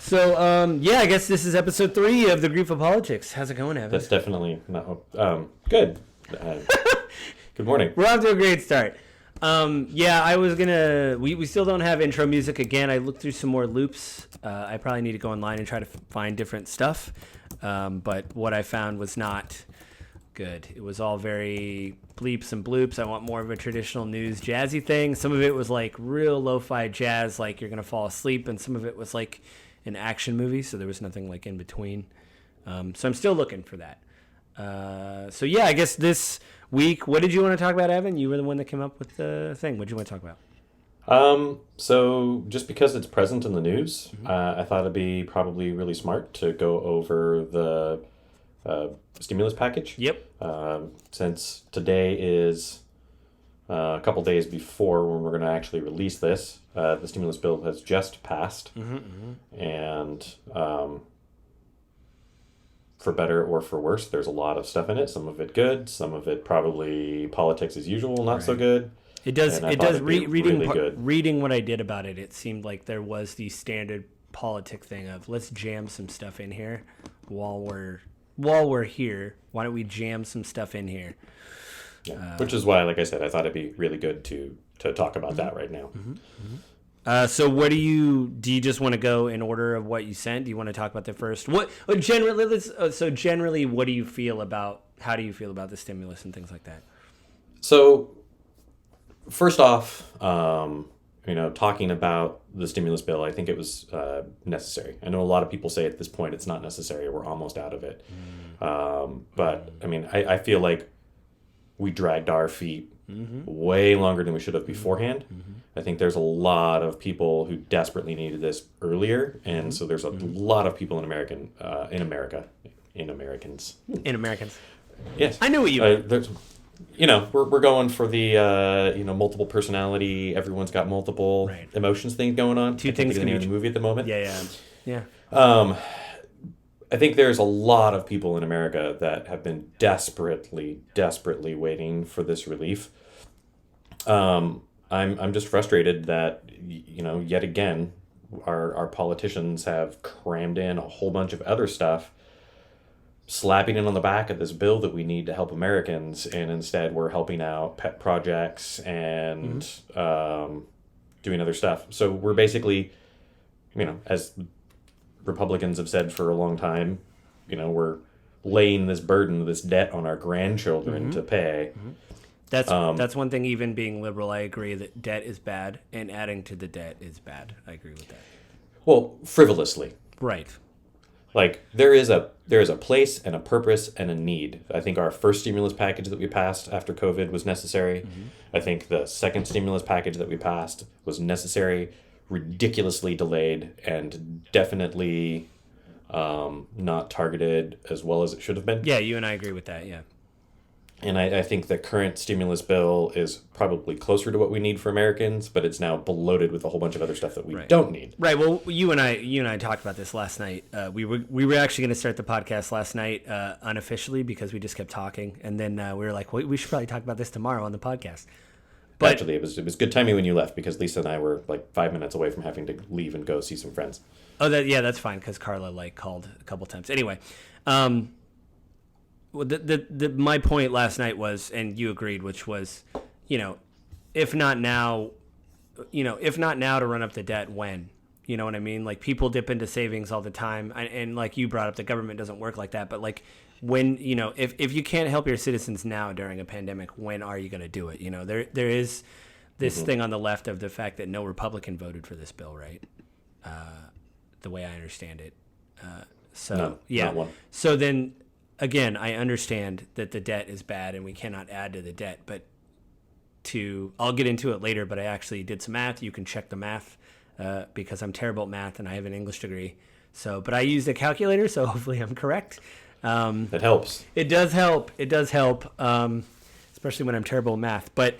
So, I guess this is episode 3 of the Grief of Politics. How's it going, Evan? That's definitely not... good. Good morning. We're off to a great start. I was gonna... We still don't have intro music again. I looked through some more loops. I probably need to go online and try to find different stuff. But what I found was not good. It was all very bleeps and bloops. I want more of a traditional news jazzy thing. Some of it was like real lo-fi jazz, like you're gonna fall asleep, and some of it was like an action movie, so there was nothing like in between. So I'm still looking for that. I guess this week, what did you want to talk about, Evan? You were the one that came up with the thing. What did you want to talk about? So just because it's present in the news, I thought it'd be probably really smart to go over the stimulus package. Yep. Since today is a couple days before when we're going to actually release this, the stimulus bill has just passed. And for better or for worse, there's a lot of stuff in it. Some of it good, some of it probably politics as usual, not so good. It does. Good. Reading what I did about it, it seemed like there was the standard politic thing of let's jam some stuff in here while we're here. Why don't we jam some stuff in here? Yeah. Which is why, like I said, I thought it'd be really good to talk about that right now. So what do you just want to go in order of what you sent? Do you want to talk about the first? Generally, what do you feel about? How do you feel about the stimulus and things like that? So, first off, talking about the stimulus bill, I think it was necessary. I know a lot of people say at this point it's not necessary. We're almost out of it. But I mean, I feel like we dragged our feet way longer than we should have beforehand. I think there's a lot of people who desperately needed this earlier, and so there's a lot of people in Americans. Yes, I knew what you meant. We're going for the multiple personality. Everyone's got multiple emotions thing going on. Two things in the movie at the moment. Yeah. I think there's a lot of people in America that have been desperately waiting for this relief. I'm just frustrated that, yet again, our politicians have crammed in a whole bunch of other stuff, slapping it on the back of this bill that we need to help Americans, and instead we're helping out pet projects and doing other stuff. So we're basically, as Republicans have said for a long time, we're laying this burden, this debt on our grandchildren to pay. That's one thing. Even being liberal, I agree that debt is bad, and adding to the debt is bad. I agree with that. Well, frivolously, right? Like there is a place and a purpose and a need. I think our first stimulus package that we passed after COVID was necessary. I think the second stimulus package that we passed was necessary, ridiculously delayed, and definitely not targeted as well as it should have been. Yeah, you and I agree with that. Yeah. And I think the current stimulus bill is probably closer to what we need for Americans, but it's now bloated with a whole bunch of other stuff that we don't need. Right. Well, you and I talked about this last night. We were actually going to start the podcast last night unofficially because we just kept talking, and then we were like, we should probably talk about this tomorrow on the podcast. But actually, it was good timing when you left because Lisa and I were like 5 minutes away from having to leave and go see some friends. Oh, that's fine because Carla called a couple times. Anyway. Well, my point last night was, and you agreed, which was, if not now to run up the debt, when? You know what I mean? Like people dip into savings all the time, and like you brought up, the government doesn't work like that. But like when if you can't help your citizens now during a pandemic, when are you going to do it? There is this thing on the left of the fact that no Republican voted for this bill, right? The way I understand it. Not one. So then. Again, I understand that the debt is bad and we cannot add to the debt, but I'll get into it later, but I actually did some math. You can check the math because I'm terrible at math and I have an English degree. But I used a calculator, so hopefully I'm correct. That helps. It does help. Especially when I'm terrible at math. But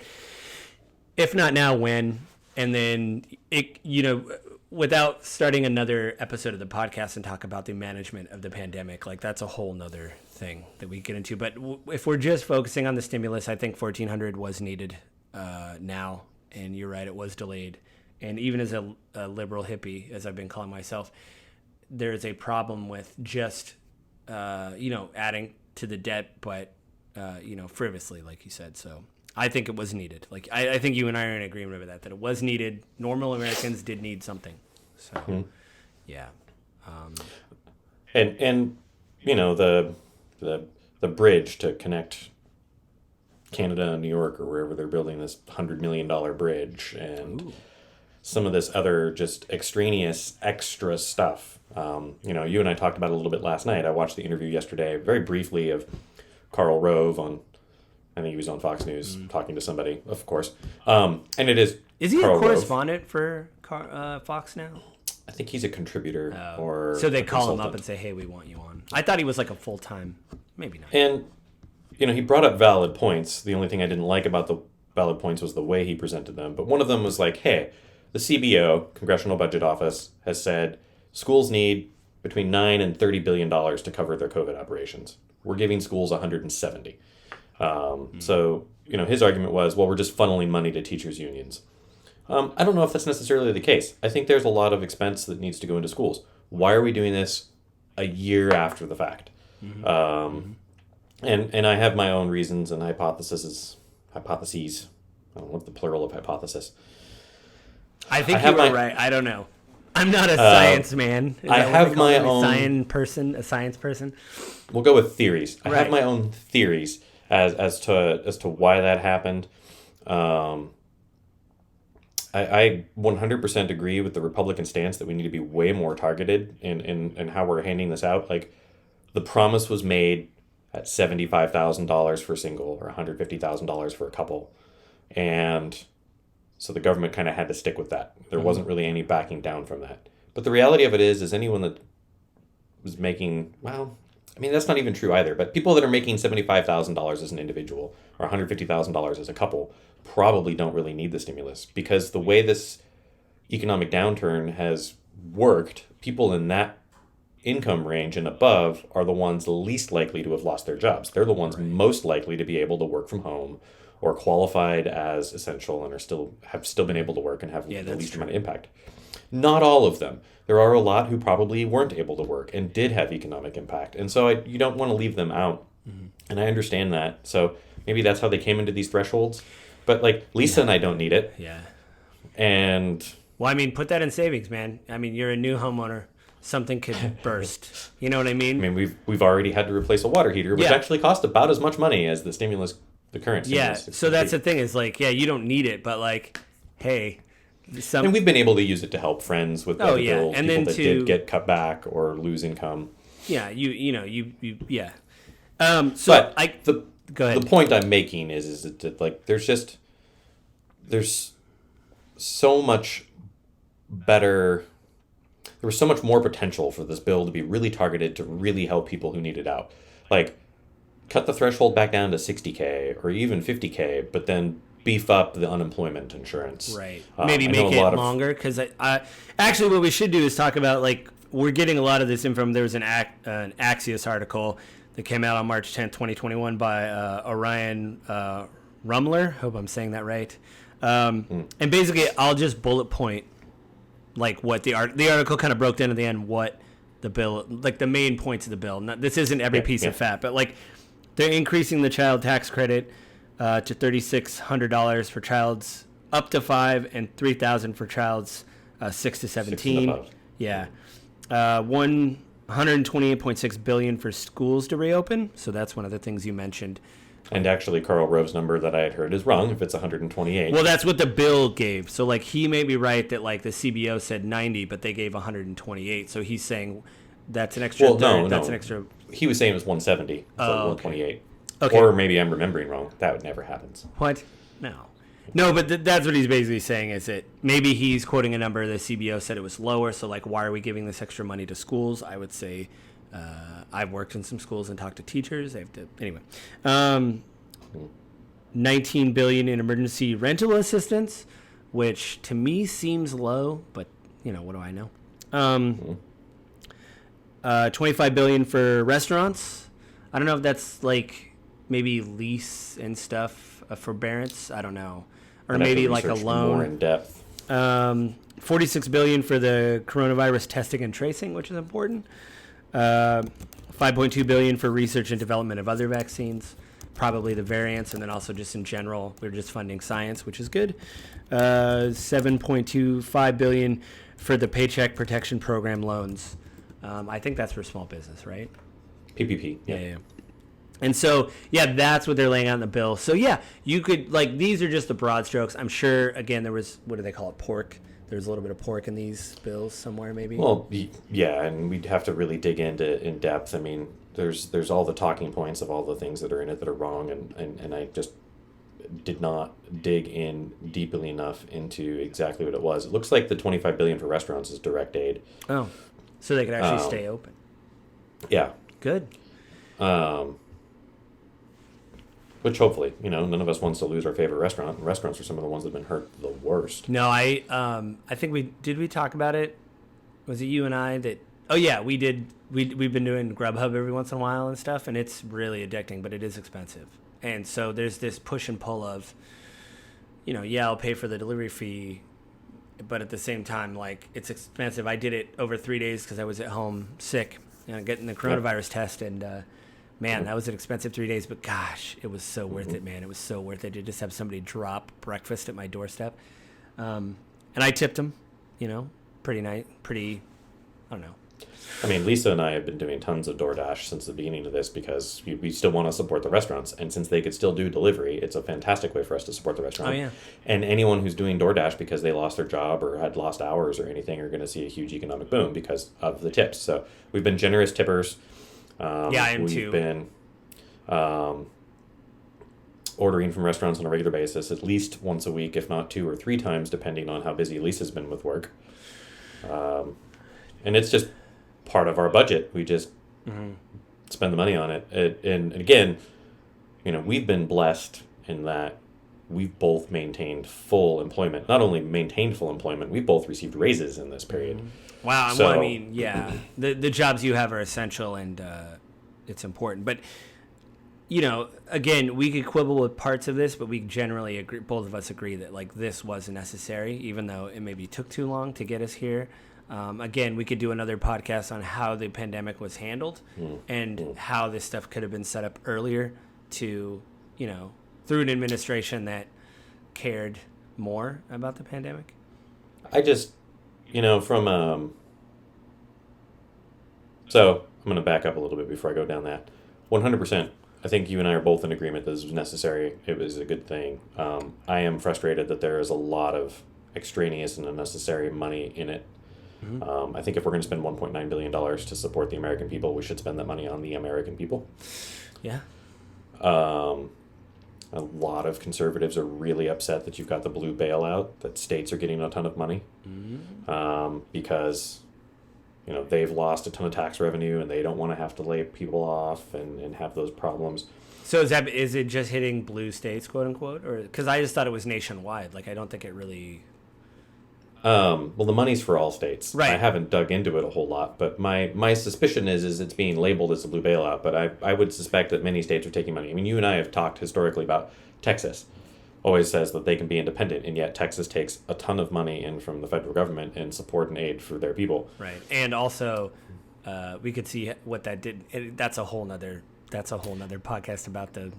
if not now, when? And then without starting another episode of the podcast and talk about the management of the pandemic, like that's a whole nother thing that we get into. But if we're just focusing on the stimulus, I think 1,400 was needed now. And you're right, it was delayed. And even as a liberal hippie, as I've been calling myself, there's a problem with just, adding to the debt, but, frivolously, like you said. So I think it was needed. Like, I think you and I are in agreement with that it was needed. Normal Americans did need something. So, yeah. And the bridge to connect Canada and New York or wherever they're building this $100 million bridge and some of this other just extraneous extra stuff. You and I talked about it a little bit last night. I watched the interview yesterday very briefly of Karl Rove I think he was on Fox News talking to somebody, of course. And it is he Karl a correspondent for Fox now? I think he's a contributor or so they call him consultant. up and say, hey, we want you on. I thought he was like a full-time, maybe not. And he brought up valid points. The only thing I didn't like about the valid points was the way he presented them. But one of them was like, hey, the CBO, Congressional Budget Office, has said schools need between $9 and $30 billion to cover their COVID operations. We're giving schools 170. So, his argument was, well, we're just funneling money to teachers' unions. I don't know if that's necessarily the case. I think there's a lot of expense that needs to go into schools. Why are we doing this a year after the fact? And I have my own reasons and hypotheses. I don't know what the plural of hypothesis. I think you were right. I don't know. I'm not a science man. I have my own a science person. We'll go with theories. I Right. have my own theories as to why that happened. I 100% agree with the Republican stance that we need to be way more targeted in how we're handing this out. Like, the promise was made at $75,000 for a single or $150,000 for a couple. And so the government kind of had to stick with that. There wasn't really any backing down from that. But the reality of it is anyone that was making, well, I mean, that's not even true either. But people that are making $75,000 as an individual or $150,000 as a couple probably don't really need the stimulus, because the way this economic downturn has worked, people in that income range and above are the ones least likely to have lost their jobs. They're the ones most likely to be able to work from home or qualified as essential and have still been able to work and have the least amount of impact. Not all of them. There are a lot who probably weren't able to work and did have economic impact. And so you don't want to leave them out. And I understand that. So maybe that's how they came into these thresholds. But like Lisa and I don't need it. Yeah. And well, I mean, put that in savings, man. I mean, you're a new homeowner. Something could burst. You know what I mean? I mean, we've already had to replace a water heater, which actually cost about as much money as the current stimulus. Yeah. So that's the thing is like, yeah, you don't need it, but like, hey, and we've been able to use it to help friends with other bills, and people then that did get cut back or lose income. Yeah, you yeah. But go ahead. The point I'm making is that like there's so much better. There was so much more potential for this bill to be really targeted to really help people who need it out. Like, cut the threshold back down to 60K or even 50K, but then beef up the unemployment insurance. Right. Maybe make it longer, because I actually what we should do is talk about, like, we're getting a lot of this info. There was an Axios article that came out on March 10th, 2021 by Orion Rumler. Hope I'm saying that right. And basically, I'll just bullet point like what the article kind of broke down at the end, what the bill, like the main points of the bill. This isn't every piece of fat, but like they're increasing the child tax credit to $3,600 for child's up to 5 and $3,000 for child's 6 to 17. 6 yeah. $128.6 billion for schools to reopen. So that's one of the things you mentioned. And actually, Karl Rove's number that I had heard is wrong if it's 128. Well, that's what the bill gave. So, like, he may be right that, like, the CBO said 90, but they gave 128. So he's saying that's an extra. Well, that's an extra. He was saying it was 170. So 128. Okay. Or maybe I'm remembering wrong. That would never happens. What? No, but that's what he's basically saying is that maybe he's quoting a number. The CBO said it was lower. So, like, why are we giving this extra money to schools? I would say I've worked in some schools and talked to teachers. They have to anyway. $19 billion in emergency rental assistance, which to me seems low, but what do I know? $25 billion for restaurants. I don't know if that's like maybe lease and stuff, forbearance. I don't know, or maybe like a loan. More in depth. $46 billion for the coronavirus testing and tracing, which is important. $5.2 billion for research and development of other vaccines, probably the variants, and then also just in general, we're just funding science, which is good. $7.25 billion for the Paycheck Protection Program loans. I think that's for small business, right? PPP. Yeah. And so, that's what they're laying out in the bill. So, you could, these are just the broad strokes. I'm sure, again, there was, what do they call it, pork? There's a little bit of pork in these bills somewhere, maybe? Well, yeah, and we'd have to really dig into in depth. I mean, there's all the talking points of all the things that are in it that are wrong, and I just did not dig in deeply enough into exactly what it was. It looks like the $25 billion for restaurants is direct aid. Oh, so they could actually stay open. Yeah. Good. Which hopefully, none of us wants to lose our favorite restaurant. Restaurants are some of the ones that have been hurt the worst. No, I think we talk about it? Was it you and I that? Oh yeah, we did. We've been doing Grubhub every once in a while and stuff, and it's really addicting, but it is expensive. And so there's this push and pull of, I'll pay for the delivery fee, but at the same time, it's expensive. I did it over 3 days because I was at home sick, getting the coronavirus test, and man, that was an expensive 3 days, but gosh, it was so worth it, man. It was so worth it to just have somebody drop breakfast at my doorstep. And I tipped them, pretty nice, I don't know. I mean, Lisa and I have been doing tons of DoorDash since the beginning of this because we still want to support the restaurants. And since they could still do delivery, it's a fantastic way for us to support the restaurant. Oh, yeah. And anyone who's doing DoorDash because they lost their job or had lost hours or anything are going to see a huge economic boom because of the tips. So we've been generous tippers. I am too. We've been ordering from restaurants on a regular basis at least once a week, if not 2 or 3 times, depending on how busy Lisa's been with work. And it's just part of our budget. We just spend the money on it. And again, we've been blessed in that we've both maintained full employment. Not only maintained full employment, we've both received raises in this period. Wow. So, well, I mean, the jobs you have are essential and it's important. But, again, we could quibble with parts of this, but we generally agree, both of us agree that this was necessary, even though it maybe took too long to get us here. Again, we could do another podcast on how the pandemic was handled and how this stuff could have been set up earlier to, through an administration that cared more about the pandemic. I just, from, so I'm going to back up a little bit before I go down that. 100%. I think you and I are both in agreement that this was necessary. It was a good thing. I am frustrated that there is a lot of extraneous and unnecessary money in it. I think if we're going to spend $1.9 billion to support the American people, we should spend that money on the American people. Yeah. A lot of conservatives are really upset that you've got the blue bailout, that states are getting a ton of money because, they've lost a ton of tax revenue and they don't want to have to lay people off and have those problems. So is it just hitting blue states, quote unquote? Or because I just thought it was nationwide. I don't think it really... Well, the money's for all states. Right. I haven't dug into it a whole lot, but my suspicion is it's being labeled as a blue bailout, but I would suspect that many states are taking money. I mean, you and I have talked historically about Texas. Always says that they can be independent, and yet Texas takes a ton of money in from the federal government in support and aid for their people. Right. And also, we could see what that did. That's a whole nother podcast about the...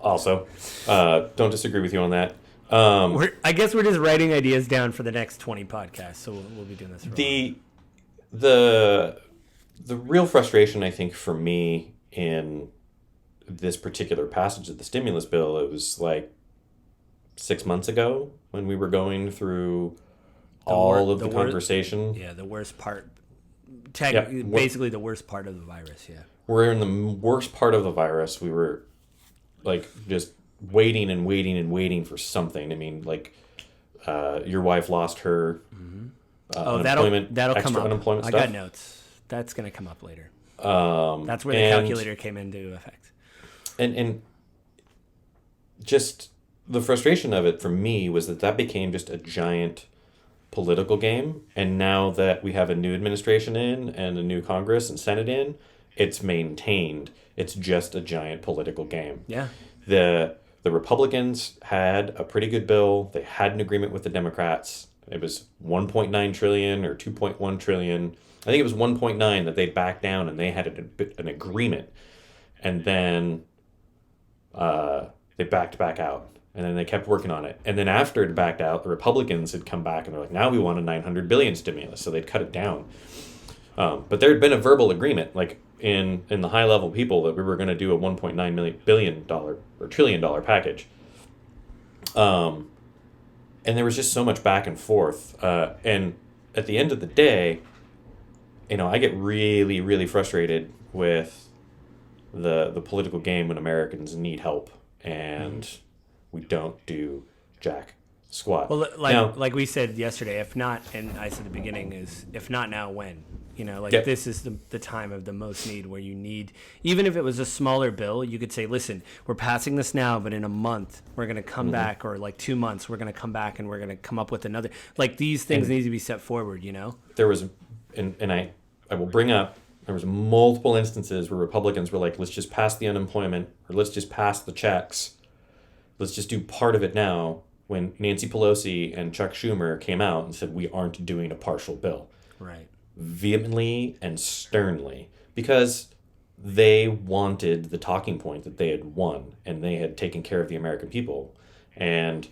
Also, don't disagree with you on that. I guess we're just writing ideas down for the next 20 podcasts, so we'll be doing this for a while. The real frustration, I think, for me in this particular passage of the stimulus bill, it was 6 months ago when we were going through all of the conversation. The worst part. Basically the worst part of the virus, yeah. We're in the worst part of the virus. We were, just waiting and waiting and waiting for something. I mean, your wife lost her unemployment. That'll come up. Unemployment I stuff. got notes. That's going to come up later. That's where the calculator came into effect. And just the frustration of it for me was that became just a giant political game. And now that we have a new administration in and a new Congress and Senate in, it's maintained. It's just a giant political game. Yeah. The Republicans had a pretty good bill. They had an agreement with the Democrats. It was 1.9 trillion or 2.1 trillion. I think it was 1.9 that they backed down, and they had an agreement, and then they backed back out, and then they kept working on it. And then after it backed out, the Republicans had come back and they're like, now we want a 900 billion stimulus, so they'd cut it down. But there had been a verbal agreement, like in the high level people, that we were going to do a 1.9 billion dollar or trillion dollar package. And there was just so much back and forth. And at the end of the day, I get really, really frustrated with the political game when Americans need help and we don't do jack squat. Well, like we said yesterday, if not, and I said at the beginning, is if not now, when? Yep. This is the time of the most need, where you need, even if it was a smaller bill, you could say, listen, we're passing this now, but in a month we're going to come back, or like 2 months we're going to come back and we're going to come up with another. Like, these things need to be set forward. There was, and I will bring up, there was multiple instances where Republicans were like, let's just pass the unemployment, or let's just pass the checks, let's just do part of it now, when Nancy Pelosi and Chuck Schumer came out and said, we aren't doing a partial bill. Right. Vehemently and sternly, because they wanted the talking point that they had won, and they had taken care of the American people. And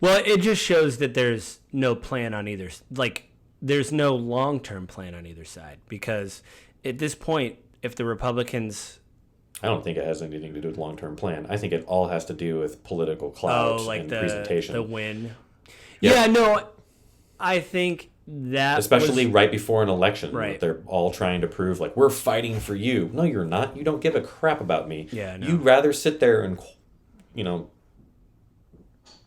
well, it just shows that there's no plan on either, there's no long-term plan on either side, because at this point, if the Republicans, I don't think it has anything to do with long-term plan. I think it all has to do with political clout and presentation. The win. Yep. Yeah, no, I think that, especially right before an election, right? They're all trying to prove like, we're fighting for you. No, you're not. You don't give a crap about me. Yeah, no. You'd rather sit there and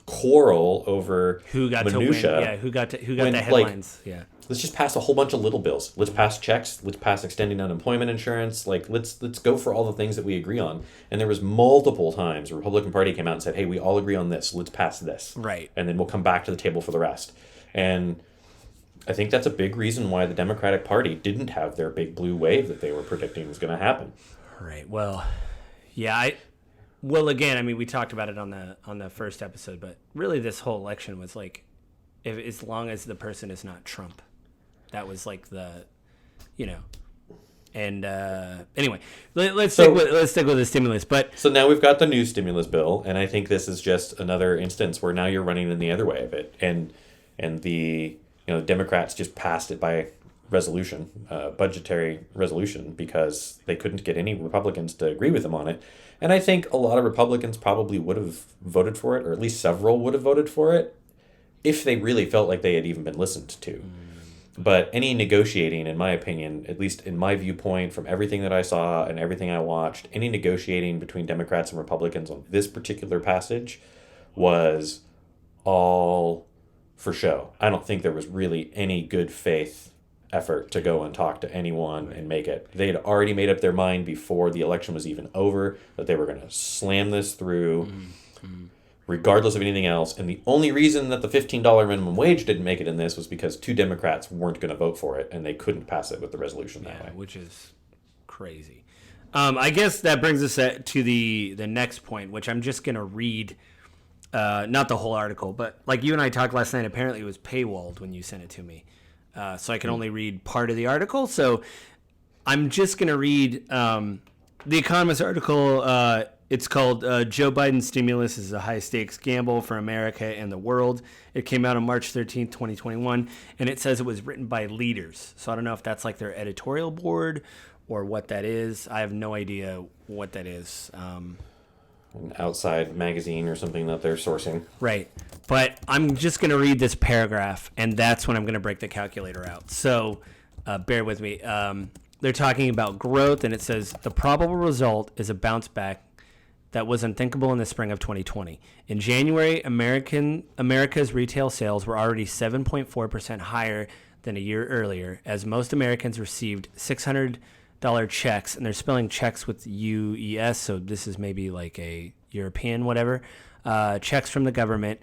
quarrel over who got minutia. to win. Yeah, who got the headlines. Yeah. Let's just pass a whole bunch of little bills. Let's pass checks. Let's pass extending unemployment insurance. Like, let's go for all the things that we agree on. And there was multiple times the Republican Party came out and said, hey, we all agree on this. Let's pass this. Right. And then we'll come back to the table for the rest. And I think that's a big reason why the Democratic Party didn't have their big blue wave that they were predicting was going to happen. Right. Well, yeah. Well, again, I mean, we talked about it on the first episode, but really, this whole election was like, as long as the person is not Trump, that was like And anyway, let's stick with the stimulus. But so now we've got the new stimulus bill, and I think this is just another instance where now you're running in the other way of it, and the Democrats just passed it by resolution, budgetary resolution, because they couldn't get any Republicans to agree with them on it. And I think a lot of Republicans probably would have voted for it, or at least several would have voted for it, if they really felt like they had even been listened to. But any negotiating, in my opinion, at least in my viewpoint, from everything that I saw and everything I watched, any negotiating between Democrats and Republicans on this particular passage was all for show. I don't think there was really any good faith effort to go and talk to anyone and make it. They had already made up their mind before the election was even over that they were going to slam this through regardless of anything else. And the only reason that the $15 minimum wage didn't make it in this was because 2 Democrats weren't going to vote for it, and they couldn't pass it with the resolution that way. Which is crazy. I guess that brings us to the next point, which I'm just going to read. Not the whole article, but like you and I talked last night, apparently it was paywalled when you sent it to me. So I can only read part of the article. So I'm just going to read The Economist article. It's called Joe Biden's Stimulus is a High-Stakes Gamble for America and the World. It came out on March 13th, 2021, and it says it was written by leaders. So I don't know if that's like their editorial board or what that is. I have no idea what that is. An outside magazine or something that they're sourcing. Right. But I'm just going to read this paragraph, and that's when I'm going to break the calculator out. So bear with me. They're talking about growth, and it says the probable result is a bounce back that was unthinkable in the spring of 2020. In January, America's retail sales were already 7.4% higher than a year earlier, as most Americans received $600 checks, and they're spelling checks with UES, so this is maybe like a European whatever, checks from the government,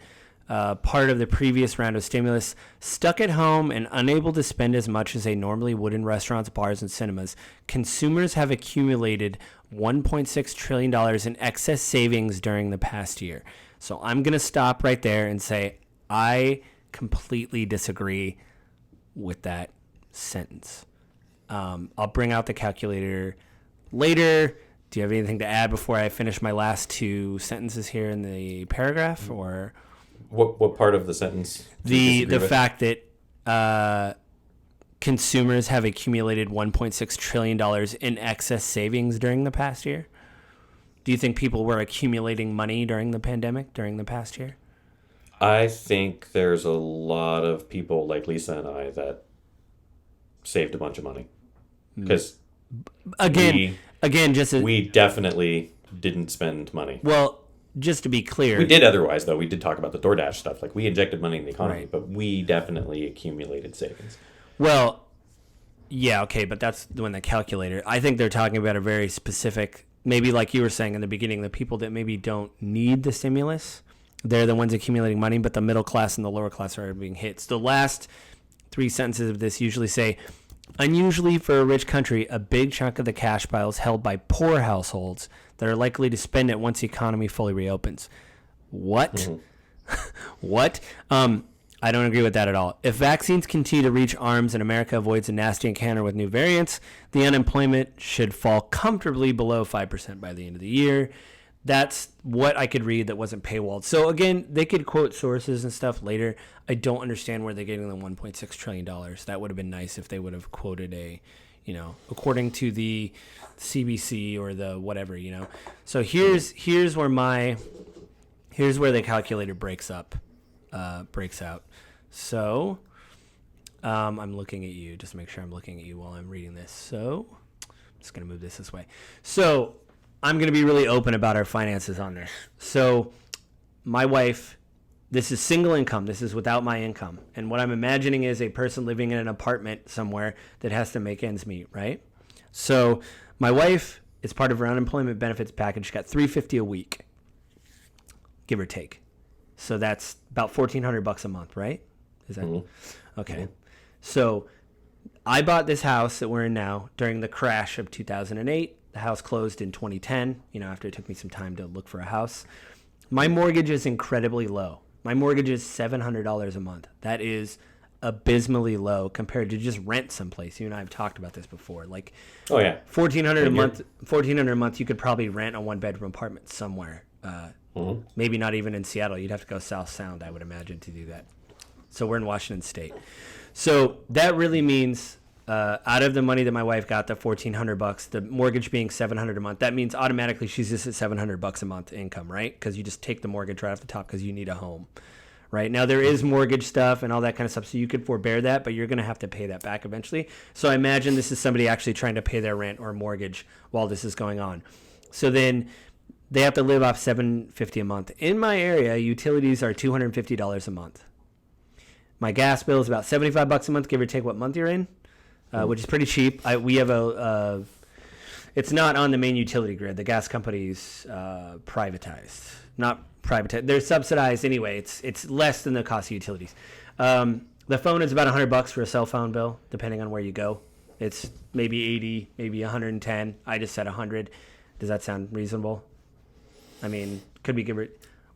part of the previous round of stimulus. Stuck at home and unable to spend as much as they normally would in restaurants, bars, and cinemas, consumers have accumulated $1.6 trillion in excess savings during the past year. So I'm going to stop right there and say I completely disagree with that sentence. I'll bring out the calculator later. Do you have anything to add before I finish my last two sentences here in the paragraph? Or what part of the sentence? The fact that consumers have accumulated $1.6 trillion in excess savings during the past year? Do you think people were accumulating money during the pandemic, during the past year? I think there's a lot of people like Lisa and I that saved a bunch of money. Because again, we definitely didn't spend money. Well, just to be clear, we did otherwise, though. We did talk about the DoorDash stuff. Like, we injected money in the economy, right, but we definitely accumulated savings. Well, yeah, okay, but that's when the calculator. I think they're talking about a very specific, maybe like you were saying in the beginning, the people that maybe don't need the stimulus, they're the ones accumulating money, but the middle class and the lower class are being hit. So the last three sentences of this usually say, unusually for a rich country, a big chunk of the cash pile is held by poor households that are likely to spend it once the economy fully reopens. What? Mm-hmm. What? I don't agree with that at all. If vaccines continue to reach arms and America avoids a nasty encounter with new variants, the unemployment should fall comfortably below 5% by the end of the year. That's what I could read that wasn't paywalled. So again, they could quote sources and stuff later. I don't understand where they're getting the $1.6 trillion. That would have been nice if they would have quoted according to the CBC or the whatever, So here's where the calculator breaks out. So I'm looking at you just to make sure I'm looking at you while I'm reading this. So I'm just going to move this way. So I'm going to be really open about our finances on this. So my wife, this is single income. This is without my income. And what I'm imagining is a person living in an apartment somewhere that has to make ends meet, right? So my wife, as part of her unemployment benefits package, got $350 a week, give or take. So that's about $1,400 a month, right? Is that okay? Mm-hmm. So I bought this house that we're in now during the crash of 2008. The house closed in 2010, after it took me some time to look for a house. My mortgage is incredibly low. My mortgage is $700 a month. That is abysmally low compared to just rent someplace. You and I have talked about this before. Like, oh yeah, $1,400 a month. $1,400 a month. You could probably rent a one-bedroom apartment somewhere. Maybe not even in Seattle. You'd have to go South Sound, I would imagine, to do that. So we're in Washington State. So that really means out of the money that my wife got, the $1,400, the mortgage being $700 a month, that means automatically she's just at $700 a month income, right? Because you just take the mortgage right off the top because you need a home, right? Now there is mortgage stuff and all that kind of stuff, so you could forbear that, but you're going to have to pay that back eventually. So I imagine this is somebody actually trying to pay their rent or mortgage while this is going on. So then they have to live off $750 a month. In my area, utilities are $250 a month. My gas bill is about $75 a month, give or take what month you're in. Which is pretty cheap. We have it's not on the main utility grid. The gas company's privatized. Not privatized. They're subsidized anyway. It's less than the cost of utilities. The phone is about $100 for a cell phone bill, depending on where you go. It's maybe 80, maybe 110. I just said 100. Does that sound reasonable? I mean, could be give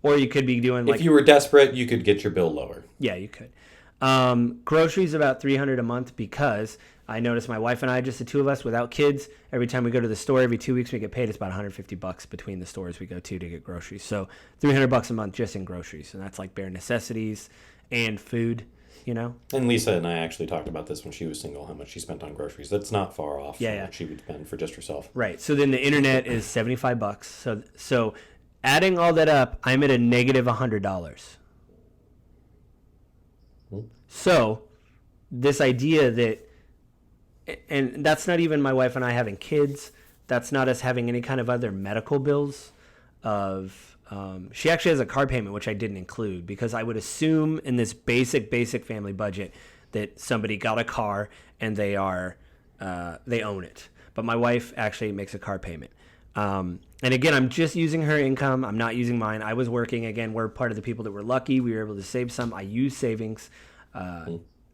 or you could be doing if you were desperate, you could get your bill lower. Yeah, you could. Groceries about $300 a month because I noticed my wife and I, just the two of us without kids, every time we go to the store every 2 weeks we get paid. It's about $150 between the stores we go to get groceries. So $300 a month just in groceries, and that's like bare necessities and food, And Lisa and I actually talked about this when she was single, how much she spent on groceries. That's not far off from what she would spend for just herself. Right. So then the internet is $75. So adding all that up, I'm at a negative $100. So this idea that, and that's not even my wife and I having kids. That's not us having any kind of other medical bills. She actually has a car payment, which I didn't include because I would assume in this basic family budget that somebody got a car and they own it. But my wife actually makes a car payment. And again, I'm just using her income. I'm not using mine. I was working. Again, we're part of the people that were lucky. We were able to save some. I use savings,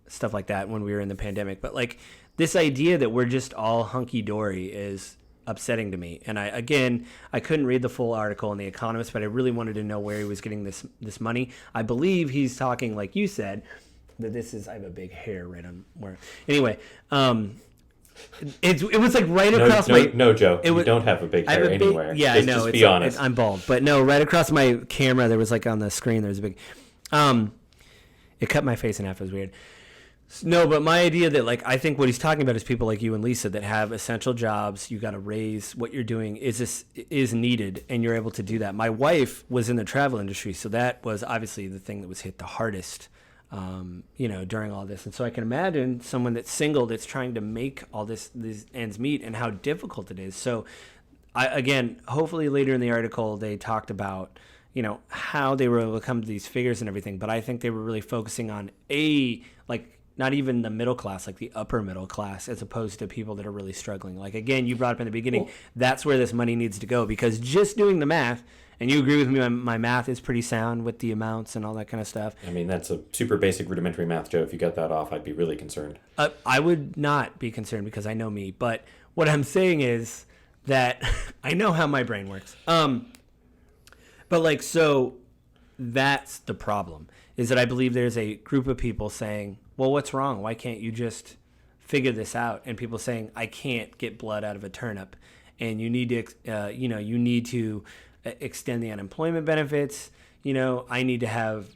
stuff like that when we were in the pandemic. But like this idea that we're just all hunky-dory is upsetting to me. And I couldn't read the full article in The Economist, but I really wanted to know where he was getting this money. I believe he's talking, like you said, that this is, I have a big hair right on where, anyway, it was like right across my... No, Joe, you don't have a big hair anywhere. Yeah, just, I know. Just be honest. I'm bald. But no, right across my camera, there was like on the screen, there was a big... it cut my face in half. It was weird. No, but my idea that, like, I think what he's talking about is people like you and Lisa that have essential jobs. You got to raise what you're doing is needed, and you're able to do that. My wife was in the travel industry, so that was obviously the thing that was hit the hardest, during all this. And so I can imagine someone that's single that's trying to make all these ends meet and how difficult it is. So, hopefully later in the article they talked about, how they were able to come to these figures and everything. But I think they were really focusing on not even the middle class, like the upper middle class, as opposed to people that are really struggling. Like, again, you brought up in the beginning, that's where this money needs to go, because just doing the math, and you agree with me, my math is pretty sound with the amounts and all that kind of stuff. I mean, that's a super basic rudimentary math, Joe. If you got that off, I'd be really concerned. I would not be concerned because I know me. But what I'm saying is that I know how my brain works. So that's the problem, is that I believe there's a group of people saying, well, what's wrong? Why can't you just figure this out? And people saying, I can't get blood out of a turnip, and you need to, extend the unemployment benefits. I need to have,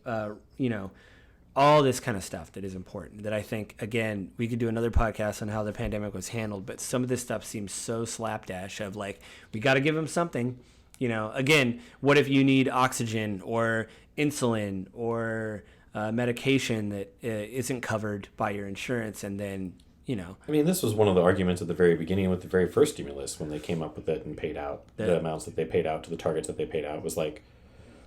all this kind of stuff that is important. That I think, again, we could do another podcast on how the pandemic was handled, but some of this stuff seems so slapdash of like, we got to give them something. Again, what if you need oxygen or insulin or medication that isn't covered by your insurance, and then, I mean, this was one of the arguments at the very beginning with the very first stimulus when they came up with it and paid out the amounts that they paid out to the targets that they paid out, was like,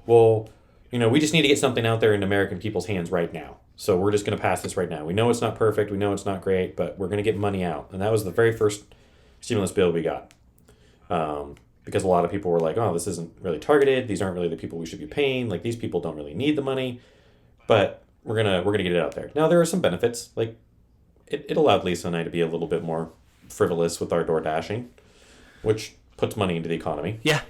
well, we just need to get something out there in American people's hands right now. So we're just going to pass this right now. We know it's not perfect. We know it's not great, but we're going to get money out. And that was the very first stimulus bill we got. Because a lot of people were like, oh, this isn't really targeted. These aren't really the people we should be paying. Like, these people don't really need the money, but we're gonna get it out there. Now, there are some benefits. Like, it allowed Lisa and I to be a little bit more frivolous with our door dashing, which puts money into the economy. Yeah.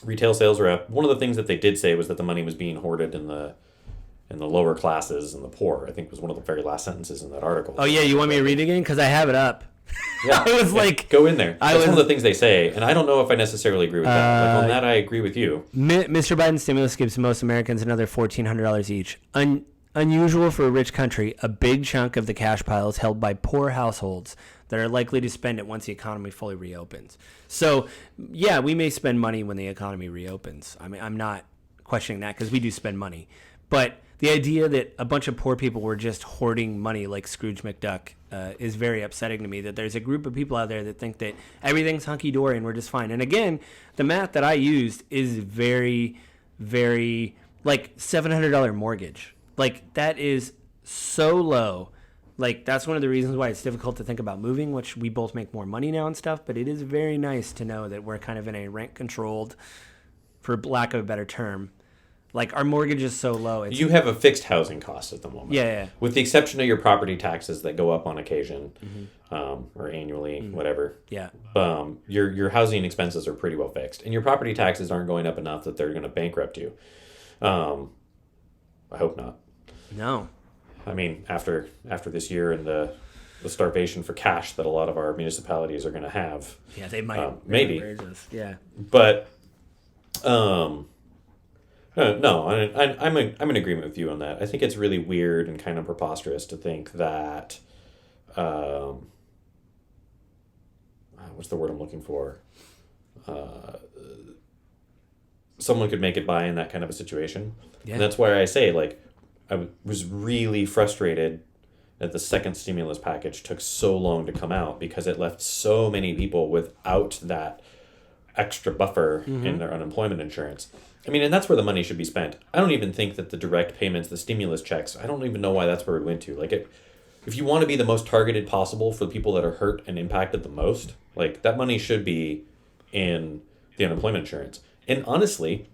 Retail sales are up. One of the things that they did say was that the money was being hoarded in the lower classes and the poor. I think was one of the very last sentences in that article. Oh yeah, you want me to read it again? Because I have it up. Yeah, I was like, go in there. That's one of the things they say, and I don't know if I necessarily agree with that. Like, on that, I agree with you. Mr. Biden's stimulus gives most Americans another $1,400 each. Unusual for a rich country, a big chunk of the cash pile is held by poor households that are likely to spend it once the economy fully reopens. So, yeah, we may spend money when the economy reopens. I mean, I'm not questioning that because we do spend money. But the idea that a bunch of poor people were just hoarding money like Scrooge McDuck is very upsetting to me, that there's a group of people out there that think that everything's hunky-dory and we're just fine. And again, the math that I used is very, very, like, $700 mortgage. Like, that is so low. Like, that's one of the reasons why it's difficult to think about moving, which we both make more money now and stuff, but it is very nice to know that we're kind of in a rent-controlled, for lack of a better term, like, our mortgage is so low. You have a fixed housing cost at the moment. Yeah. With the exception of your property taxes that go up on occasion, or annually, whatever. Yeah. Your housing expenses are pretty well fixed. And your property taxes aren't going up enough that they're going to bankrupt you. I hope not. No. I mean, after this year and the starvation for cash that a lot of our municipalities are going to have. Yeah, they might. Maybe. Yeah. But... no, I'm in agreement with you on that. I think it's really weird and kind of preposterous to think that, what's the word I'm looking for? Someone could make it by in that kind of a situation. Yeah. And that's why I say, like, I was really frustrated that the second stimulus package took so long to come out, because it left so many people without that extra buffer in their unemployment insurance. I mean, and that's where the money should be spent. I don't even think that the direct payments, the stimulus checks, I don't even know why that's where it went to. Like, if you want to be the most targeted possible for the people that are hurt and impacted the most, like, that money should be in the unemployment insurance. And honestly,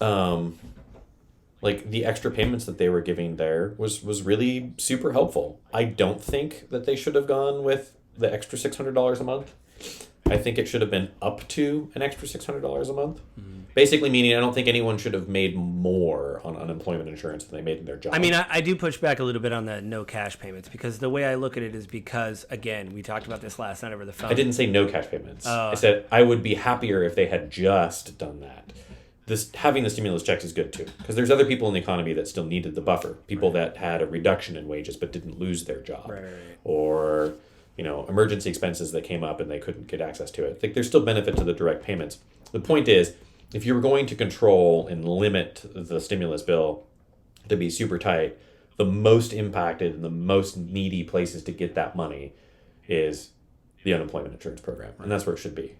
like, the extra payments that they were giving there was really super helpful. I don't think that they should have gone with the extra $600 a month. I think it should have been up to an extra $600 a month. Basically meaning I don't think anyone should have made more on unemployment insurance than they made in their job. I mean, I do push back a little bit on the no cash payments because the way I look at it is because, again, we talked about this last night over the phone. I didn't say no cash payments. I said I would be happier if they had just done that. Having the stimulus checks is good too, because there's other people in the economy that still needed the buffer. People that had a reduction in wages but didn't lose their job, or emergency expenses that came up and they couldn't get access to it. I think there's still benefit to the direct payments. The point is, if you were going to control and limit the stimulus bill to be super tight, the most impacted and the most needy places to get that money is the unemployment insurance program, and that's where it should be.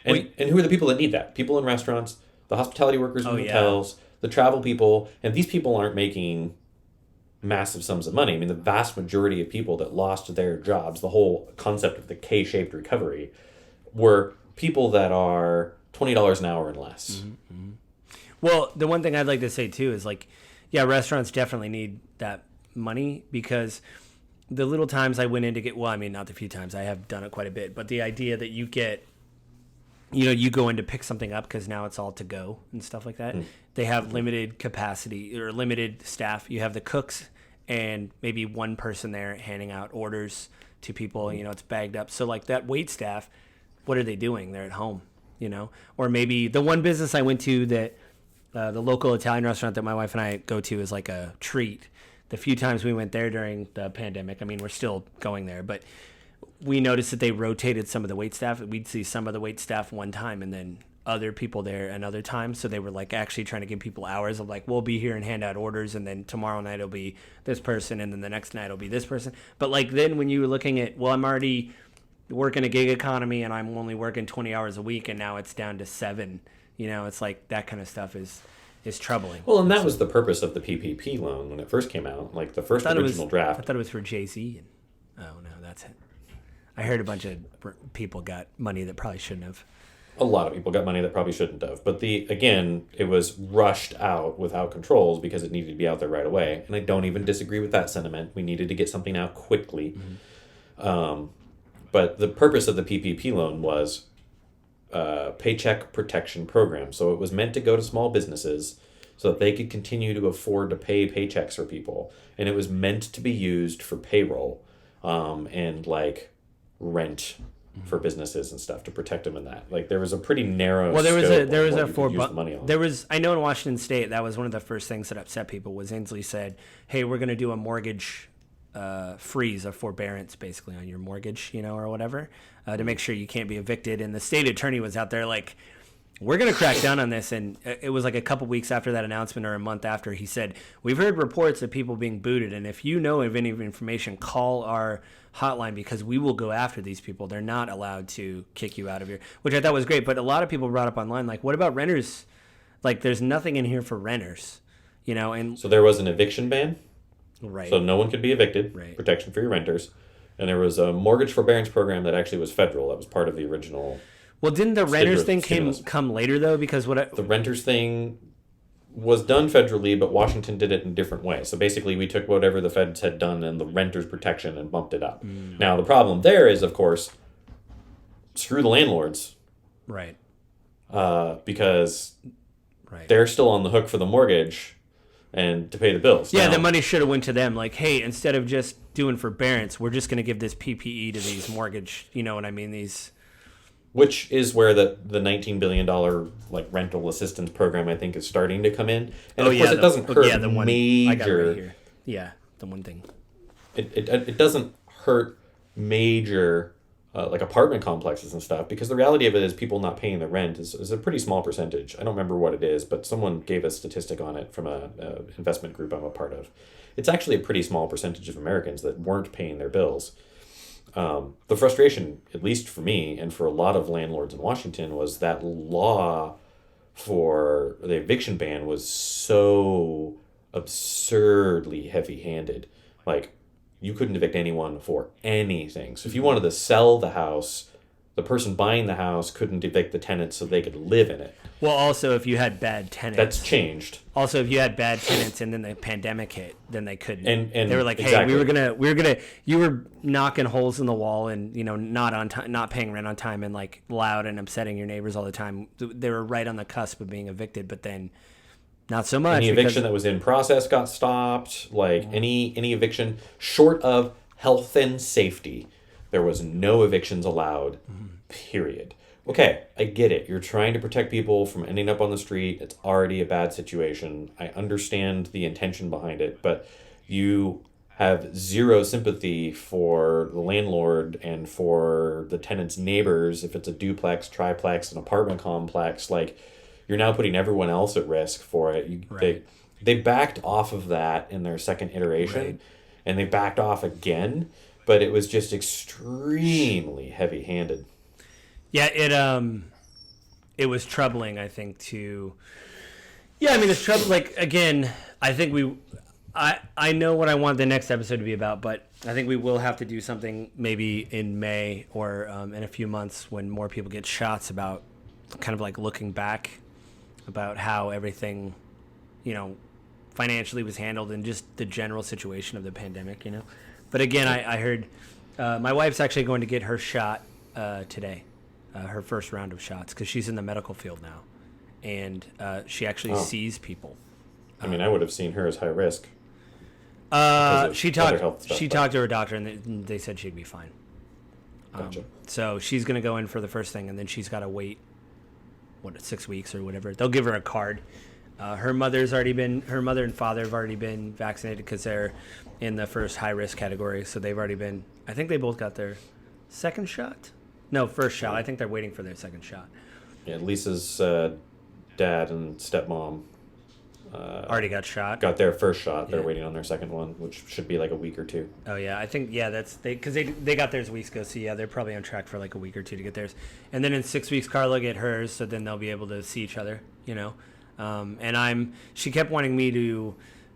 And who are the people that need that? People in restaurants, the hospitality workers in hotels, the travel people, and these people aren't making massive sums of money. I mean, the vast majority of people that lost their jobs, the whole concept of the K-shaped recovery, were people that are $20 an hour and less. Mm-hmm. Well, the one thing I'd like to say too is restaurants definitely need that money because the little times I went in to get, well, I mean, not the few times, I have done it quite a bit, but the idea that you get, you go in to pick something up because now it's all to go and stuff like that. They have limited capacity or limited staff. You have the cooks and maybe one person there handing out orders to people, it's bagged up. So that wait staff, what are they doing? They're at home, or maybe the one business I went to that the local Italian restaurant that my wife and I go to is like a treat. The few times we went there during the pandemic, I mean, we're still going there, but we noticed that they rotated some of the wait staff. We'd see some of the wait staff one time and then other people there another time. So they were actually trying to give people hours of we'll be here and hand out orders. And then tomorrow night it'll be this person. And then the next night it'll be this person. But then when you were looking at, I'm already working a gig economy and I'm only working 20 hours a week and now it's down to 7, it's that kind of stuff is troubling. Well, and that was the purpose of the PPP loan when it first came out, the first original draft. I thought it was for Jay-Z. Oh, no, that's it. I heard a bunch of people got money that probably shouldn't have. A lot of people got money that probably shouldn't have. But it was rushed out without controls because it needed to be out there right away. And I don't even disagree with that sentiment. We needed to get something out quickly. Mm-hmm. But the purpose of the PPP loan was paycheck protection program. So it was meant to go to small businesses so that they could continue to afford to pay paychecks for people. And it was meant to be used for payroll and rent for businesses and stuff to protect them in that. There was a pretty narrow there was scope a of what you could use the money on. There was, I know in Washington State that was one of the first things that upset people was Inslee said, hey, we're going to do a mortgage freeze, a forbearance basically on your mortgage, or whatever, to make sure you can't be evicted. And the state attorney was out there we're going to crack down on this. And it was a couple weeks after that announcement or a month after, he said, we've heard reports of people being booted. And if you know of any information, call our hotline because we will go after these people. They're not allowed to kick you out of here, which I thought was great. But a lot of people brought up online, what about renters? There's nothing in here for renters, and so there was an eviction ban. Right. So no one could be evicted. Right. Protection for your renters. And there was a mortgage forbearance program that actually was federal. That was part of the original. Well, didn't the renters thing come later though? Because the renters thing was done federally, but Washington did it in a different way. So basically, we took whatever the feds had done in the renters protection and bumped it up. Now the problem there is, of course, screw the landlords. Right. Because they're still on the hook for the mortgage and to pay the bills. Yeah, the money should have went to them. Hey, instead of just doing forbearance, we're just going to give this PPE to these mortgage. You know what I mean? Which is where the $19 billion rental assistance program I think is starting to come in, and of course it doesn't hurt the one, major. I got it right here. Yeah, the one thing. It doesn't hurt major apartment complexes and stuff because the reality of it is people not paying the rent is a pretty small percentage. I don't remember what it is, but someone gave a statistic on it from a investment group I'm a part of. It's actually a pretty small percentage of Americans that weren't paying their bills. The frustration, at least for me and for a lot of landlords in Washington, was that law for the eviction ban was so absurdly heavy-handed. You couldn't evict anyone for anything. So if you wanted to sell the house, the person buying the house couldn't evict the tenants so they could live in it. Well, also, if you had bad tenants. That's changed. Also, if you had bad tenants and then the pandemic hit, then they couldn't. And they were like, "Hey, exactly. we were gonna." You were knocking holes in the wall and not on time, not paying rent on time, and like loud and upsetting your neighbors all the time. They were right on the cusp of being evicted, but then not so much. Any eviction that was in process got stopped. Like any eviction short of health and safety, there was no evictions allowed. Period. Okay, I get it. You're trying to protect people from ending up on the street. It's already a bad situation. I understand the intention behind it, but you have zero sympathy for the landlord and for the tenant's neighbors if it's a duplex, triplex, an apartment complex. Like, you're now putting everyone else at risk for it. Right. They backed off of that in their second iteration, Right. and they backed off again, but it was just extremely heavy-handed. Yeah, it was troubling, I think, to... Yeah, I mean, it's troubling. Like, again, I think I know what I want the next episode to be about, but I think we will have to do something maybe in May or in a few months when more people get shots about kind of like looking back about how everything, financially was handled and just the general situation of the pandemic, But again, I heard my wife's actually going to get her shot today. Her first round of shots, because she's in the medical field now, and she actually sees people. I mean, I would have seen her as high risk. She talked to her doctor, and they said she'd be fine. Gotcha. So she's going to go in for the first thing, and then she's got to wait, 6 weeks or whatever. They'll give her a card. Her mother and father have already been vaccinated because they're in the first high risk category. So they've already been. I think they both got their second shot. No, first shot. I think they're waiting for their second shot. Yeah, Lisa's dad and stepmom already got shot. got their first shot. They're Yeah. waiting on their second one, which should be like a week or two. Oh yeah, I think that's because they got theirs weeks ago. So yeah, they're probably on track for like a week or two to get theirs, and then in 6 weeks Carla will get hers. So then they'll be able to see each other. And she kept wanting me to,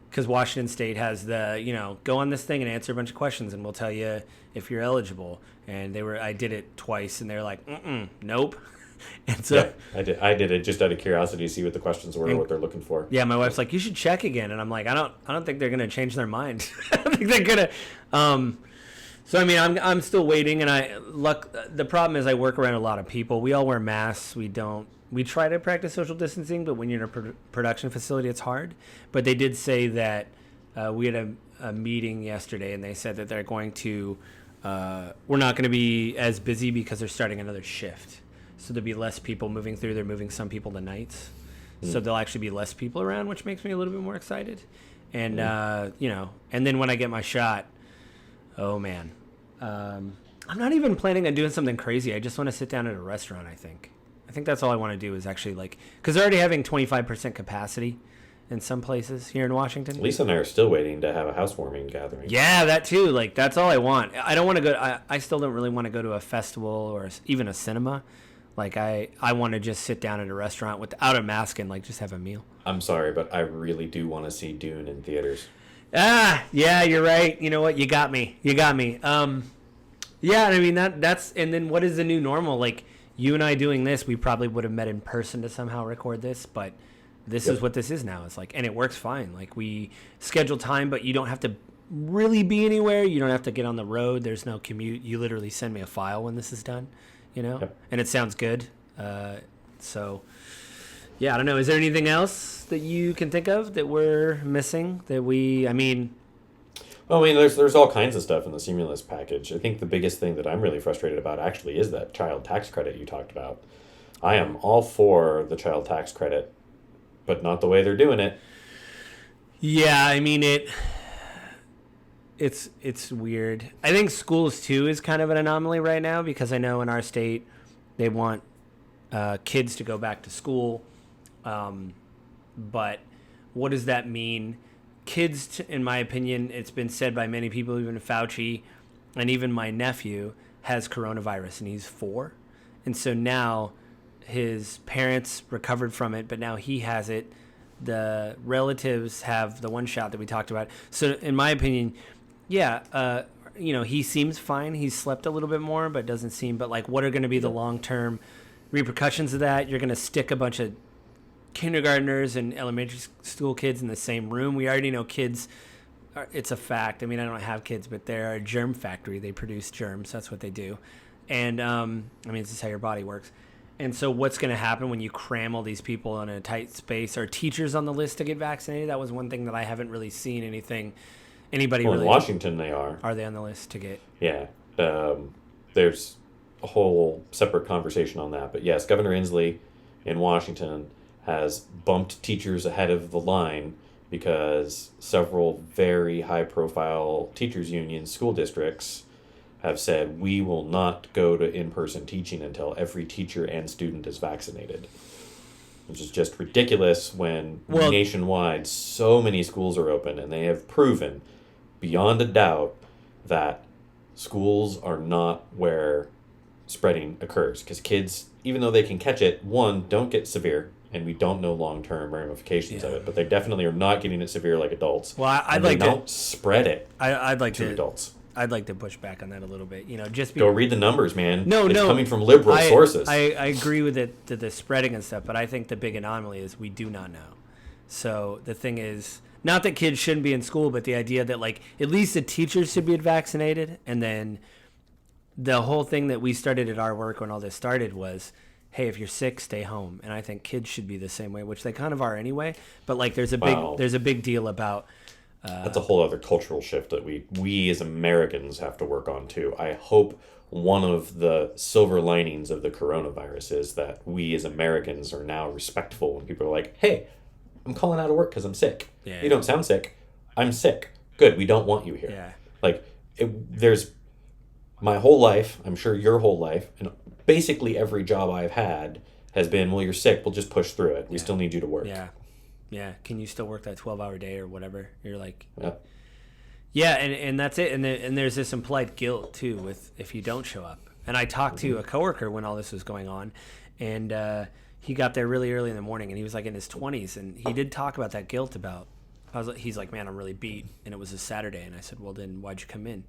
because Washington State has the go on this thing and answer a bunch of questions, and we'll tell you if you're eligible. And I did it twice, and they're like, nope. And so yeah, I did it just out of curiosity to see what the questions were and what they're looking for. Yeah, my wife's like, you should check again, and I'm like, I don't think they're gonna change their mind. I don't think they're gonna. So I mean, I'm still waiting, and the problem is I work around a lot of people. We all wear masks. We try to practice social distancing, but when you're in a production facility, it's hard. But they did say that we had a meeting yesterday, and they said that they're going to. We're not going to be as busy because they're starting another shift. So there'll be less people moving through. They're moving some people to nights. So there'll actually be less people around, which makes me a little bit more excited. And, and then when I get my shot, oh, man. I'm not even planning on doing something crazy. I just want to sit down at a restaurant, I think. I think that's all I want to do is actually because they're already having 25% capacity in some places here in Washington. Lisa and I are still waiting to have a housewarming gathering. Yeah, that too. That's all I want. I don't want to go. I still don't really want to go to a festival or even a cinema. I want to just sit down at a restaurant without a mask and just have a meal. I'm sorry, but I really do want to see Dune in theaters. Yeah, you're right. You know what? You got me. Yeah, I mean that's and then what is the new normal? You and I doing this, we probably would have met in person to somehow record this, but this is what this is now. It's and it works fine. We schedule time, but you don't have to really be anywhere. You don't have to get on the road. There's no commute. You literally send me a file when this is done, Yep. and it sounds good. So, yeah, I don't know. Is there anything else that you can think of that we're missing Well, I mean, there's all kinds of stuff in the stimulus package. I think the biggest thing that I'm really frustrated about actually is that child tax credit you talked about. I am all for the child tax credit, but not the way they're doing it. Yeah, I mean it's weird. I think schools too is kind of an anomaly right now because I know in our state they want kids to go back to school, but what does that mean? Kids, in my opinion, it's been said by many people, even Fauci, and even my nephew has coronavirus, and he's 4, and so now his parents recovered from it, but now he has it. The relatives have the one shot that we talked about. So in my opinion, yeah, he seems fine. He's slept a little bit more, but doesn't seem. But like, what are going to be the long-term repercussions of that? You're going to stick a bunch of kindergartners and elementary school kids in the same room. We already know kids. It's a fact. I mean, I don't have kids, but they're a germ factory. They produce germs. That's what they do. And I mean, this is how your body works. And so what's going to happen when you cram all these people in a tight space? Are teachers on the list to get vaccinated? That was one thing that I haven't really seen anybody Well, really. in Washington, they are. Are they on the list to get? Yeah. There's a whole separate conversation on that. But yes, Governor Inslee in Washington has bumped teachers ahead of the line because several very high-profile teachers' unions, school districts, have said, we will not go to in-person teaching until every teacher and student is vaccinated. Which is just ridiculous when nationwide so many schools are open, and they have proven beyond a doubt that schools are not where spreading occurs. Because kids, even though they can catch it, one, don't get severe, and we don't know long-term ramifications of it, but they definitely are not getting it severe like adults. Well, I'd like to don't spread it I'd like to adults. I'd like to push back on that a little bit. Go read the numbers, man. No, it's coming from liberal sources. I agree with it, the spreading and stuff, but I think the big anomaly is we do not know. So the thing is, not that kids shouldn't be in school, but the idea that like at least the teachers should be vaccinated, and then the whole thing that we started at our work when all this started was, hey, if you're sick, stay home. And I think kids should be the same way, which they kind of are anyway. But like, there's a big deal about. That's a whole other cultural shift that we as Americans have to work on too. I hope one of the silver linings of the coronavirus is that we as Americans are now respectful when people are like, hey, I'm calling out of work because I'm sick. Yeah. You don't sound sick. I'm sick. Good. We don't want you here. Yeah. Like, there's my whole life, I'm sure your whole life, and basically every job I've had has been, well, you're sick. We'll just push through it. We still need you to work. Yeah. Yeah, can you still work that 12-hour day or whatever? You're like, yeah, and that's it. And there's this implied guilt too with if you don't show up. And I talked to a coworker when all this was going on, and he got there really early in the morning, and he was like in his 20s, and he did talk about that guilt about. He's like, man, I'm really beat, and it was a Saturday, and I said, well, then why'd you come in?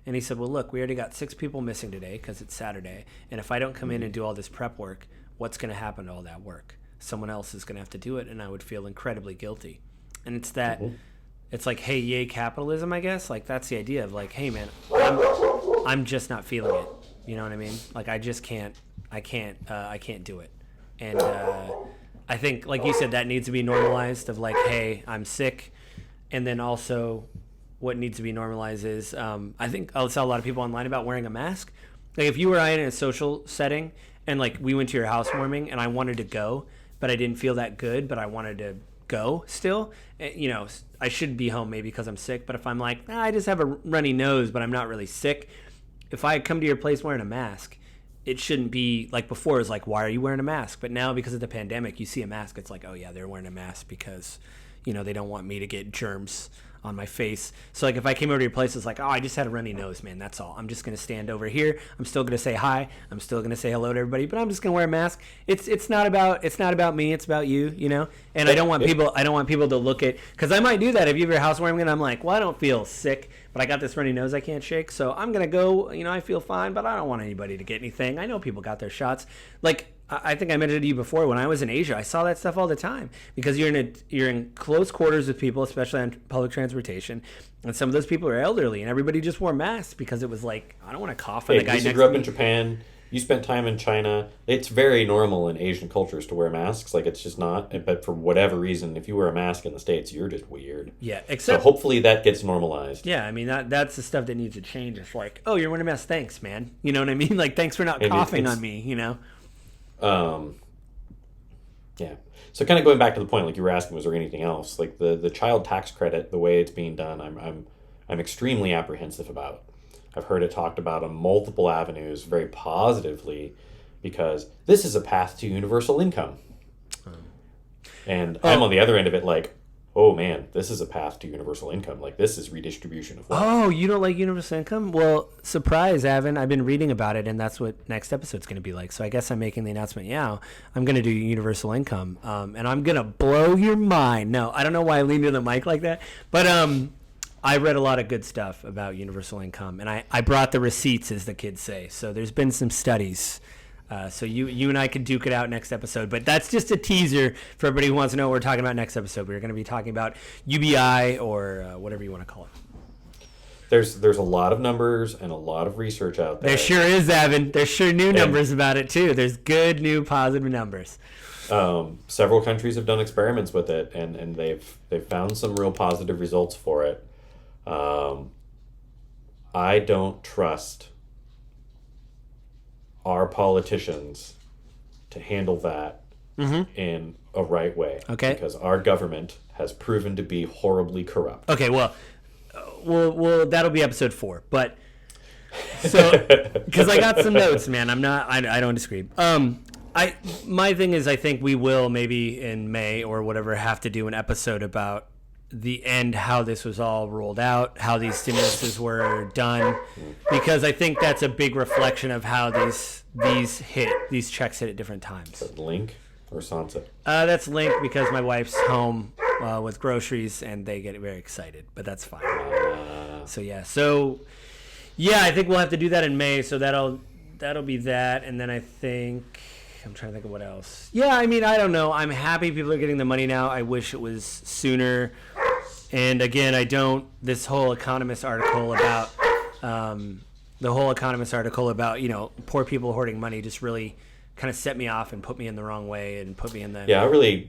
And he said, well, look, we already got 6 people missing today because it's Saturday, and if I don't come in and do all this prep work, what's going to happen to all that work? Someone else is going to have to do it, and I would feel incredibly guilty. And it's that, it's like, hey, yay capitalism, I guess. Like, that's the idea of like, hey, man, I'm just not feeling it. You know what I mean? Like, I just can't do it. And I think, like you said, that needs to be normalized of like, hey, I'm sick. And then also what needs to be normalized is, I think I'll tell a lot of people online about wearing a mask. Like, if you or I in a social setting and like we went to your housewarming and I wanted to go, but I didn't feel that good, but I wanted to go still, I should be home maybe because I'm sick. But if I'm like, I just have a runny nose, but I'm not really sick. If I come to your place wearing a mask, it shouldn't be like before. It was like, why are you wearing a mask? But now because of the pandemic, you see a mask. It's like, oh yeah, they're wearing a mask because, they don't want me to get germs on my face. So like if I came over to your place, it's like, oh, I just had a runny nose, man. That's all. I'm just going to stand over here. I'm still going to say hi. I'm still going to say hello to everybody, but I'm just going to wear a mask. It's not about me. It's about you, And I don't want people to look at, cause I might do that if you have your housewarming and I'm like, well, I don't feel sick, but I got this runny nose I can't shake. So I'm going to go, I feel fine, but I don't want anybody to get anything. I know people got their shots. Like, I think I mentioned to you before, when I was in Asia, I saw that stuff all the time because you're in close quarters with people, especially on public transportation, and some of those people are elderly, and everybody just wore masks because it was like, I don't want to cough on the guy next to me. You grew up in Japan. You spent time in China. It's very normal in Asian cultures to wear masks. Like, it's just not. But for whatever reason, if you wear a mask in the States, you're just weird. Yeah, so hopefully that gets normalized. Yeah, I mean, that's the stuff that needs to change. It's like, oh, you're wearing a mask. Thanks, man. You know what I mean? Like, thanks for not coughing on me, Yeah. So kind of going back to the point, like you were asking, was there anything else? Like the child tax credit, the way it's being done, I'm extremely apprehensive about. I've heard it talked about on multiple avenues very positively because this is a path to universal income. And I'm on the other end of it like, oh man, this is a path to universal income. Like, this is redistribution of wealth. Oh, you don't like universal income? Well, surprise, Avin. I've been reading about it, and that's what next episode's going to be like. So I guess I'm making the announcement now. I'm going to do universal income, and I'm going to blow your mind. No, I don't know why I leaned into the mic like that, but I read a lot of good stuff about universal income, and I brought the receipts, as the kids say. So there's been some studies. So you and I could duke it out next episode, but that's just a teaser for everybody who wants to know what we're talking about next episode. We're going to be talking about UBI or whatever you want to call it. There's a lot of numbers and a lot of research out there. There sure is, Avin. There's sure new numbers about it too. There's good, new, positive numbers. Several countries have done experiments with it, and they've found some real positive results for it. I don't trust our politicians to handle that in a right way. Okay. Because our government has proven to be horribly corrupt. Okay, well, that'll be episode 4. But so because I got some notes, man. I don't disagree. My thing is, I think we will maybe in May or whatever have to do an episode about the end, how this was all rolled out, how these stimuluses were done, because I think that's a big reflection of how these checks hit at different times. Link or Sansa? That's Link, because my wife's home with groceries and they get very excited, but that's fine. So I think we'll have to do that in May. So that'll be that, and then I think I'm trying to think of what else. Yeah, I mean, I don't know. I'm happy people are getting the money now. I wish it was sooner. And again, this whole Economist article about poor people hoarding money just really kind of set me off and put me in the wrong way and put me in the... Yeah, I really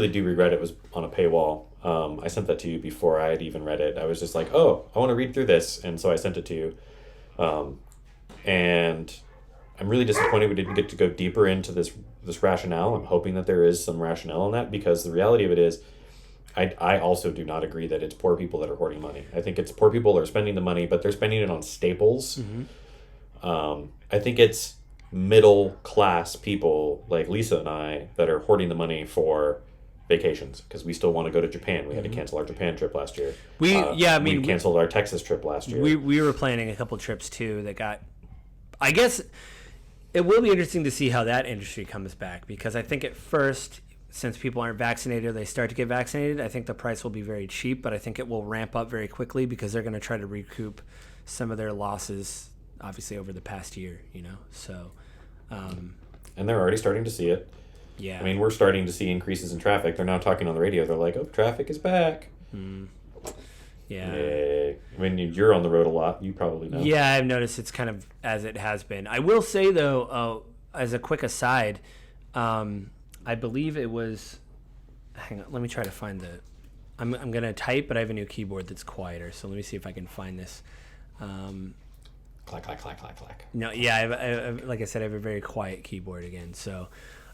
do regret it was on a paywall. I sent that to you before I had even read it. I was just like, oh, I want to read through this. And so I sent it to you. And I'm really disappointed we didn't get to go deeper into this rationale. I'm hoping that there is some rationale in that, because the reality of it is, I also do not agree that it's poor people that are hoarding money. I think it's poor people that are spending the money, but they're spending it on staples. Mm-hmm. I think it's middle class people like Lisa and I that are hoarding the money for vacations, because we still want to go to Japan. We had to cancel our Japan trip last year. We canceled our Texas trip last year. We were planning a couple trips too that got... I guess it will be interesting to see how that industry comes back, because I think at first, since people aren't vaccinated or they start to get vaccinated, I think the price will be very cheap, but I think it will ramp up very quickly because they're going to try to recoup some of their losses, obviously, over the past year, so... and they're already starting to see it. Yeah. I mean, we're starting to see increases in traffic. They're now talking on the radio. They're like, oh, traffic is back. Yeah. Yay. I mean, you're on the road a lot. You probably know. Yeah, I've noticed it's kind of as it has been. I will say, though, as a quick aside, I believe it was... Hang on, let me try to find the... I'm going to type, but I have a new keyboard that's quieter, so let me see if I can find this. Clack, clack, clack, clack, clack. No, yeah, like I said, I have a very quiet keyboard again, so...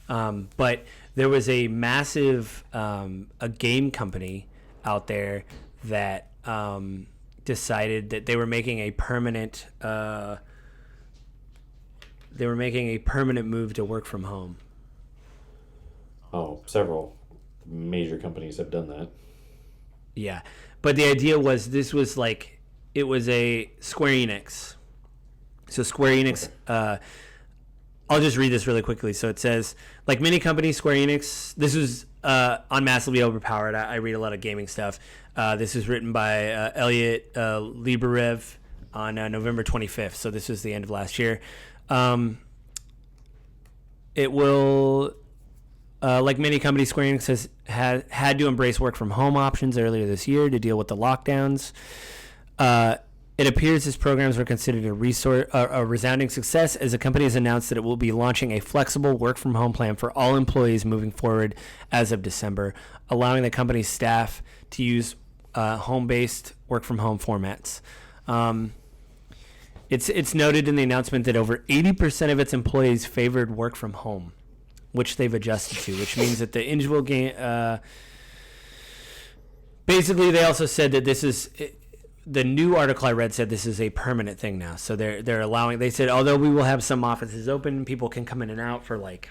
but there was a massive a game company out there that decided that they were making a permanent move to work from home. Oh, several major companies have done that. Yeah, but the idea was it was a Square Enix. So Square Enix, I'll just read this really quickly. So it says, like many companies, Square Enix, this was on Massively Overpowered. I read a lot of gaming stuff. This was written by Elliot Liberev on November 25th. So this was the end of last year. It will... like many companies, Square Enix had to embrace work from home options earlier this year to deal with the lockdowns. It appears these programs were considered a resounding success, as the company has announced that it will be launching a flexible work from home plan for all employees moving forward as of December, allowing the company's staff to use home-based work from home formats. It's noted in the announcement that over 80% of its employees favored work from home, which they've adjusted to, which means that the individual game... basically, they also said that this is... The new article I read said this is a permanent thing now. So they're allowing... They said, although we will have some offices open, people can come in and out for, like,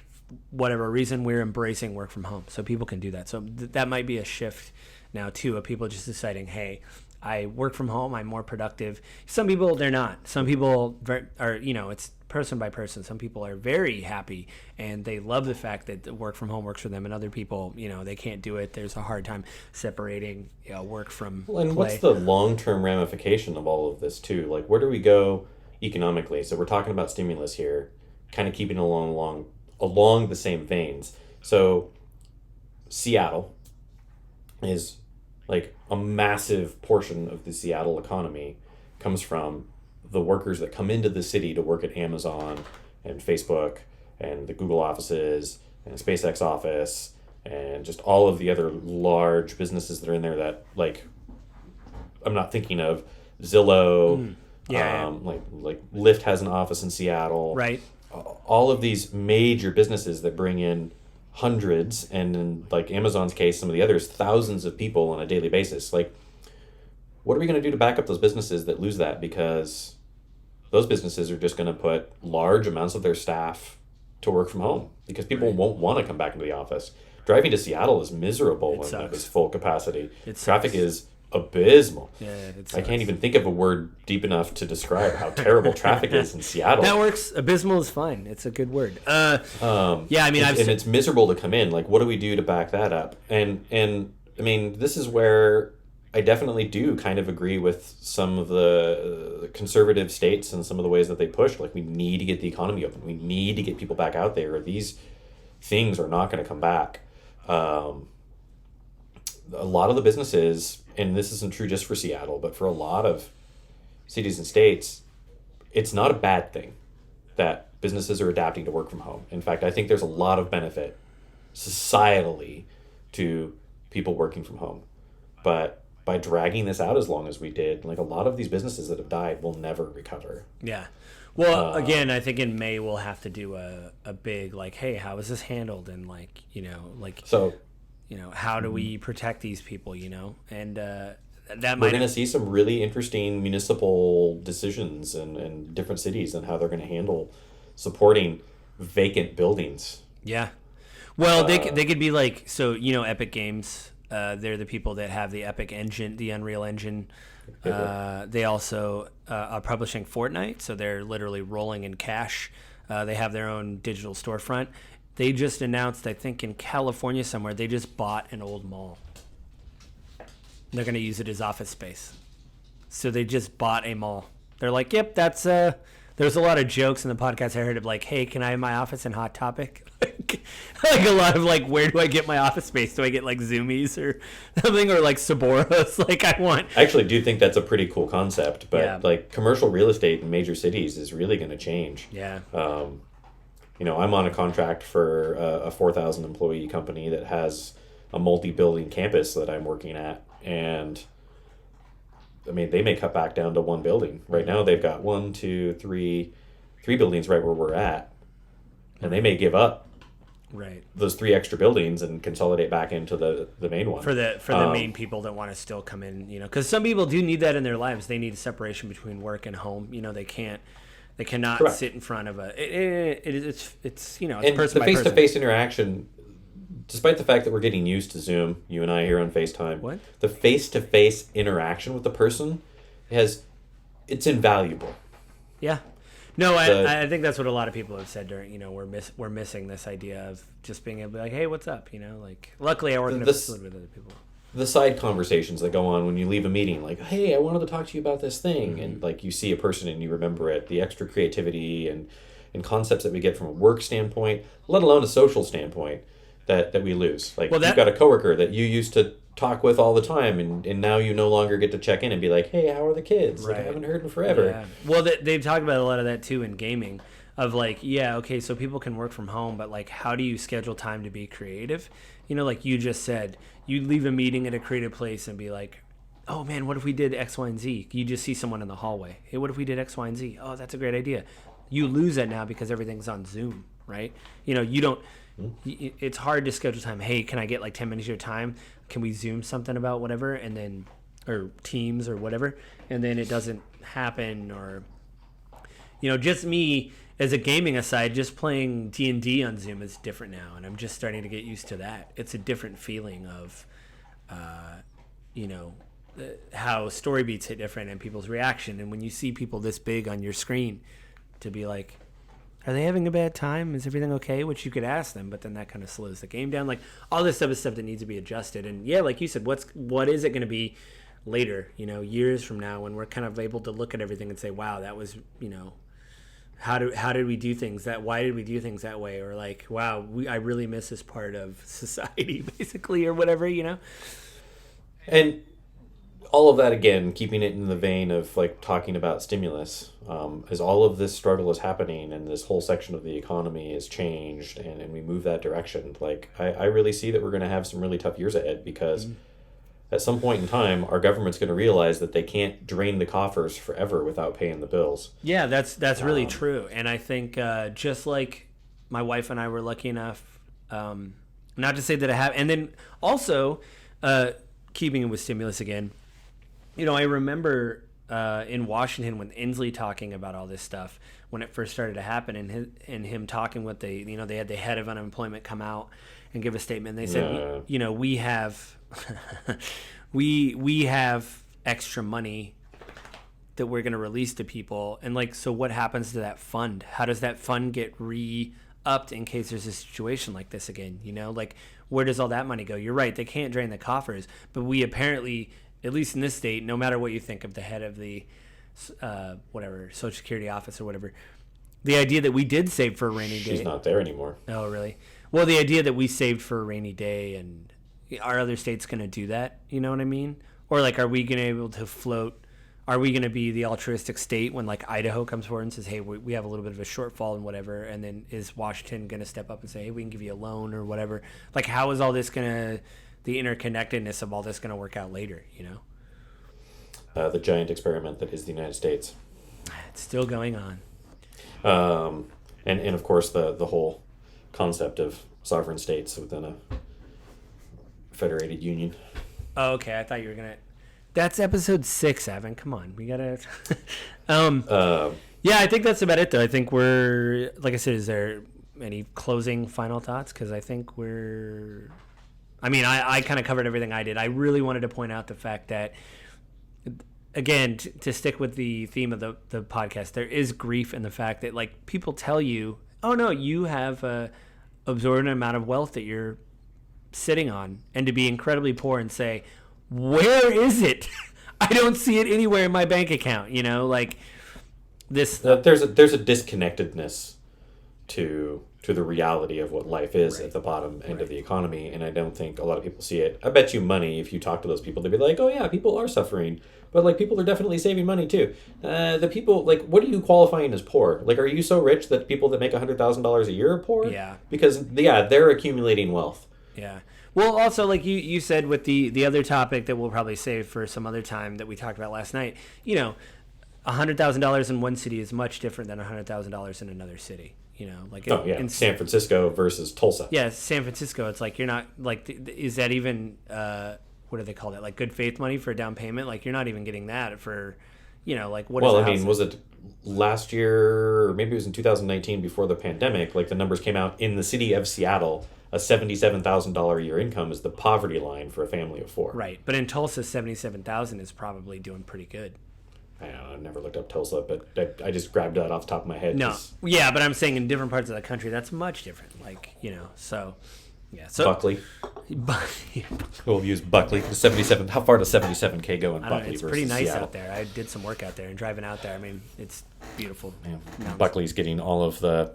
whatever reason, we're embracing work from home. So people can do that. So that might be a shift now, too, of people just deciding, hey, I work from home, I'm more productive. Some people, they're not. Some people are, it's person by person. Some people are very happy and they love the fact that the work from home works for them, and other people, they can't do it. There's a hard time separating work from Well, and play. what's the long-term ramification of all of this too? Like, where do we go economically? So we're talking about stimulus here, kind of keeping along the same veins. So Seattle is like a massive portion of the Seattle economy comes from the workers that come into the city to work at Amazon and Facebook and the Google offices and SpaceX office and just all of the other large businesses that are in there that, like, I'm not thinking of Zillow, like Lyft has an office in Seattle. Right. All of these major businesses that bring in hundreds, and in like Amazon's case, some of the others, thousands of people on a daily basis. Like, what are we going to do to back up those businesses that lose that? Because those businesses are just going to put large amounts of their staff to work from home because people won't want to come back into the office. Driving to Seattle is miserable when it is full capacity. Traffic is abysmal. I can't even think of a word deep enough to describe how terrible traffic is in Seattle. That works. Abysmal is fine. It's a good word. It's miserable to come in. Like, what do we do to back that up? And I mean, this is where I definitely do kind of agree with some of the conservative states and some of the ways that they push. Like, we need to get the economy open. We need to get people back out there. These things are not going to come back. A lot of the businesses, and this isn't true just for Seattle, but for a lot of cities and states, it's not a bad thing that businesses are adapting to work from home. In fact, I think there's a lot of benefit societally to people working from home. But by dragging this out as long as we did, like, a lot of these businesses that have died will never recover. Yeah. Well, again, I think in May we'll have to do a big, like, hey, how is this handled? And how do we protect these people, And that we're going to see some really interesting municipal decisions in different cities and how they're going to handle supporting vacant buildings. Yeah. Well, they could be like, so, Epic Games, they're the people that have the Epic engine, the Unreal Engine. They also are publishing Fortnite, so they're literally rolling in cash. They have their own digital storefront. They just announced, I think in California somewhere, they just bought an old mall. They're going to use it as office space. So they just bought a mall. They're like, yep, that's... There's a lot of jokes in the podcast I heard of, like, hey, can I have my office in Hot Topic? like a lot of, like, where do I get my office space? Do I get, like, Zoomies or something? Or, like, Saboros? Like, I actually do think that's a pretty cool concept. But, like, commercial real estate in major cities is really going to change. Yeah. I'm on a contract for a 4,000 employee company that has a multi-building campus that I'm working at. And, I mean, they may cut back down to one building. Right now they've got 1, 2, 3 buildings right where we're at. And they may give up those 3 extra buildings and consolidate back into the main one. For the main people that want to still come in, because some people do need that in their lives. They need a separation between work and home. They cannot sit in front of it's person by person. The face-to-face interaction, despite the fact that we're getting used to Zoom, you and I here on FaceTime, the face-to-face interaction with the person it's invaluable. Yeah. No, I think that's what a lot of people have said during, we're missing this idea of just being able to be like, hey, what's up? Like, luckily I work in a facility with other people. The side conversations that go on when you leave a meeting, like, hey, I wanted to talk to you about this thing. And, like, you see a person and you remember it, the extra creativity and concepts that we get from a work standpoint, let alone a social standpoint, that we lose. Like, you've got a coworker that you used to talk with all the time, and now you no longer get to check in and be like, hey, how are the kids? Like, I haven't heard in forever. Yeah. Well, they've talked about a lot of that, too, in gaming. Of like, yeah, okay, so people can work from home, but like, how do you schedule time to be creative? Like you just said, you leave a meeting at a creative place and be like, oh man, what if we did X, Y, and Z? You just see someone in the hallway. Hey, what if we did X, Y, and Z? Oh, that's a great idea. You lose that now because everything's on Zoom, right? You don't, it's hard to schedule time. Hey, can I get like 10 minutes of your time? Can we Zoom something about whatever? And then, or Teams or whatever. And then it doesn't happen, or, just me, as a gaming aside, just playing D&D on Zoom is different now, and I'm just starting to get used to that. It's a different feeling of, how story beats hit different and people's reaction. And when you see people this big on your screen, to be like, are they having a bad time? Is everything okay? Which you could ask them, but then that kind of slows the game down. Like all this stuff is stuff that needs to be adjusted. And yeah, like you said, what is it going to be later? Years from now, when we're kind of able to look at everything and say, wow, that was how did we do things that? Why did we do things that way? Or like, wow, I really miss this part of society, basically, or whatever. And all of that, again, keeping it in the vein of like talking about stimulus, as all of this struggle is happening and this whole section of the economy is changed and we move that direction, like I really see that we're going to have some really tough years ahead because at some point in time, our government's going to realize that they can't drain the coffers forever without paying the bills. Yeah, that's really true. And I think just like my wife and I were lucky enough, not to say that I have, and then also keeping it with stimulus again, I remember in Washington when Inslee talking about all this stuff when it first started to happen, and him talking what they had the head of unemployment come out and give a statement. They said, we have we have extra money that we're going to release to people, and like, so what happens to that fund? How does that fund get re-upped in case there's a situation like this again? Like, where does all that money go? You're right, they can't drain the coffers, but we apparently, at least in this state, no matter what you think of the head of the whatever Social Security office or whatever, the idea that we did save for a rainy day. She's not there anymore. Oh, really? Well, the idea that we saved for a rainy day, and are other states going to do that? You know what I mean? Or like, are we going to be able to float? Are we going to be the altruistic state when like Idaho comes forward and says, hey, we have a little bit of a shortfall and whatever, and then is Washington going to step up and say, hey, we can give you a loan or whatever? Like, how is all this going to, the interconnectedness of all this going to work out later, The giant experiment that is the United States. It's still going on. And of course the whole concept of sovereign states within a federated union. Oh, okay. I thought you were going to... That's episode 6, Avin. Come on. We got to... yeah, I think that's about it, though. I think we're... Like I said, is there any closing final thoughts? Because I think we're... I mean, I kind of covered everything I did. I really wanted to point out the fact that, again, to stick with the theme of the podcast, there is grief in the fact that, like, people tell you, oh, no, you have absorbed an amount of wealth that you're sitting on, and to be incredibly poor and say, where is it? I don't see it anywhere in my bank account, like this. There's a disconnectedness to the reality of what life is at the bottom end of the economy, and I don't think a lot of people see it. I bet you money, if you talk to those people, they'd be like, oh yeah, people are suffering, but like people are definitely saving money too. The people, like, what are you qualifying as poor? Like, are you so rich that people that make $100,000 a year are poor? Yeah. Because they're accumulating wealth. Yeah. Well, also, like you said with the other topic that we'll probably save for some other time that we talked about last night, $100,000 in one city is much different than $100,000 in another city. Like in San Francisco versus Tulsa. Yeah, San Francisco. It's like you're not like, is that even what do they call that? Like good faith money for a down payment? Like you're not even getting that for, like what? Well, I mean, was it last year or maybe it was in 2019 before the pandemic? Like the numbers came out in the city of Seattle. A $77,000 a year income is the poverty line for a family of 4. Right, but in Tulsa, $77,000 is probably doing pretty good. I don't know, I've never looked up Tulsa, but I just grabbed that off the top of my head. No, yeah, but I'm saying in different parts of the country, that's much different. Like, so, yeah. So Buckley. We'll use Buckley. How far does 77K go in Buckley it's versus pretty nice Seattle? out there. I did some work out there, and driving out there, I mean, it's beautiful. Yeah. Buckley's getting all of the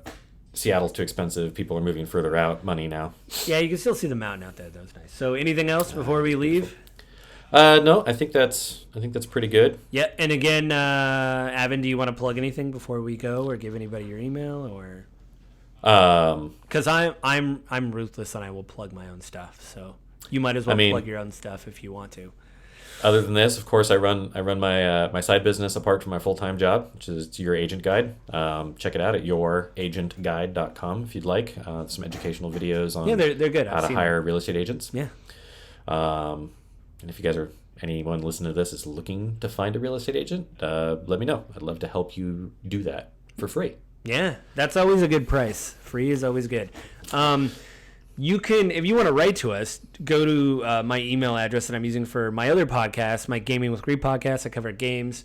Seattle's too expensive. People are moving further out. Money now. Yeah, you can still see the mountain out there. That was nice. So, anything else before we leave? No, I think that's pretty good. Yeah, and again, Avin, do you want to plug anything before we go, or give anybody your email, or? Because I'm ruthless and I will plug my own stuff. So you might as well plug your own stuff if you want to. Other than this, of course, I run my side business apart from my full-time job, which is Your Agent Guide. Check it out at youragentguide.com if you'd like. Some educational videos on they're good. how to hire real estate agents. Yeah. And if you guys are anyone listening to this is looking to find a real estate agent, let me know. I'd love to help you do that for free. Yeah, that's always a good price. Free is always good. You can, if you want to write to us, go to my email address that I'm using for my other podcast, my Gaming with Greed podcast. I cover games.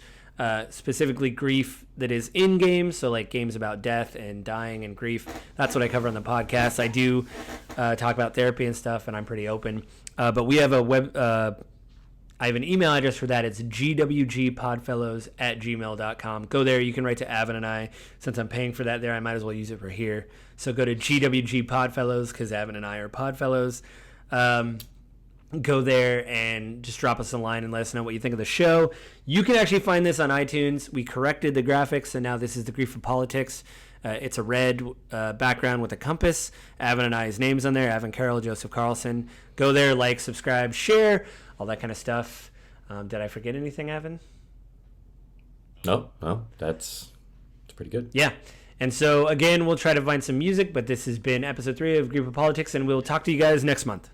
specifically grief that is in games. So like games about death and dying and grief. That's what I cover on the podcast. I do talk about therapy and stuff, and I'm pretty open. But we have I have an email address for that. It's gwgpodfellows@gmail.com. Go there. You can write to Avin and I. Since I'm paying for that there, I might as well use it for here. So go to gwgpodfellows because Avin and I are podfellows. Go there and just drop us a line and let us know what you think of the show. You can actually find this on iTunes. We corrected the graphics, and now this is the Grief of Politics. It's a red background with a compass. Avin and I's names on there. Avin Carroll, Joseph Carlson. Go there, like, subscribe, share, all that kind of stuff. Did I forget anything, Avin? No, that's pretty good. Yeah. And so, again, we'll try to find some music, but this has been episode 3 of Grief of Politics, and we'll talk to you guys next month.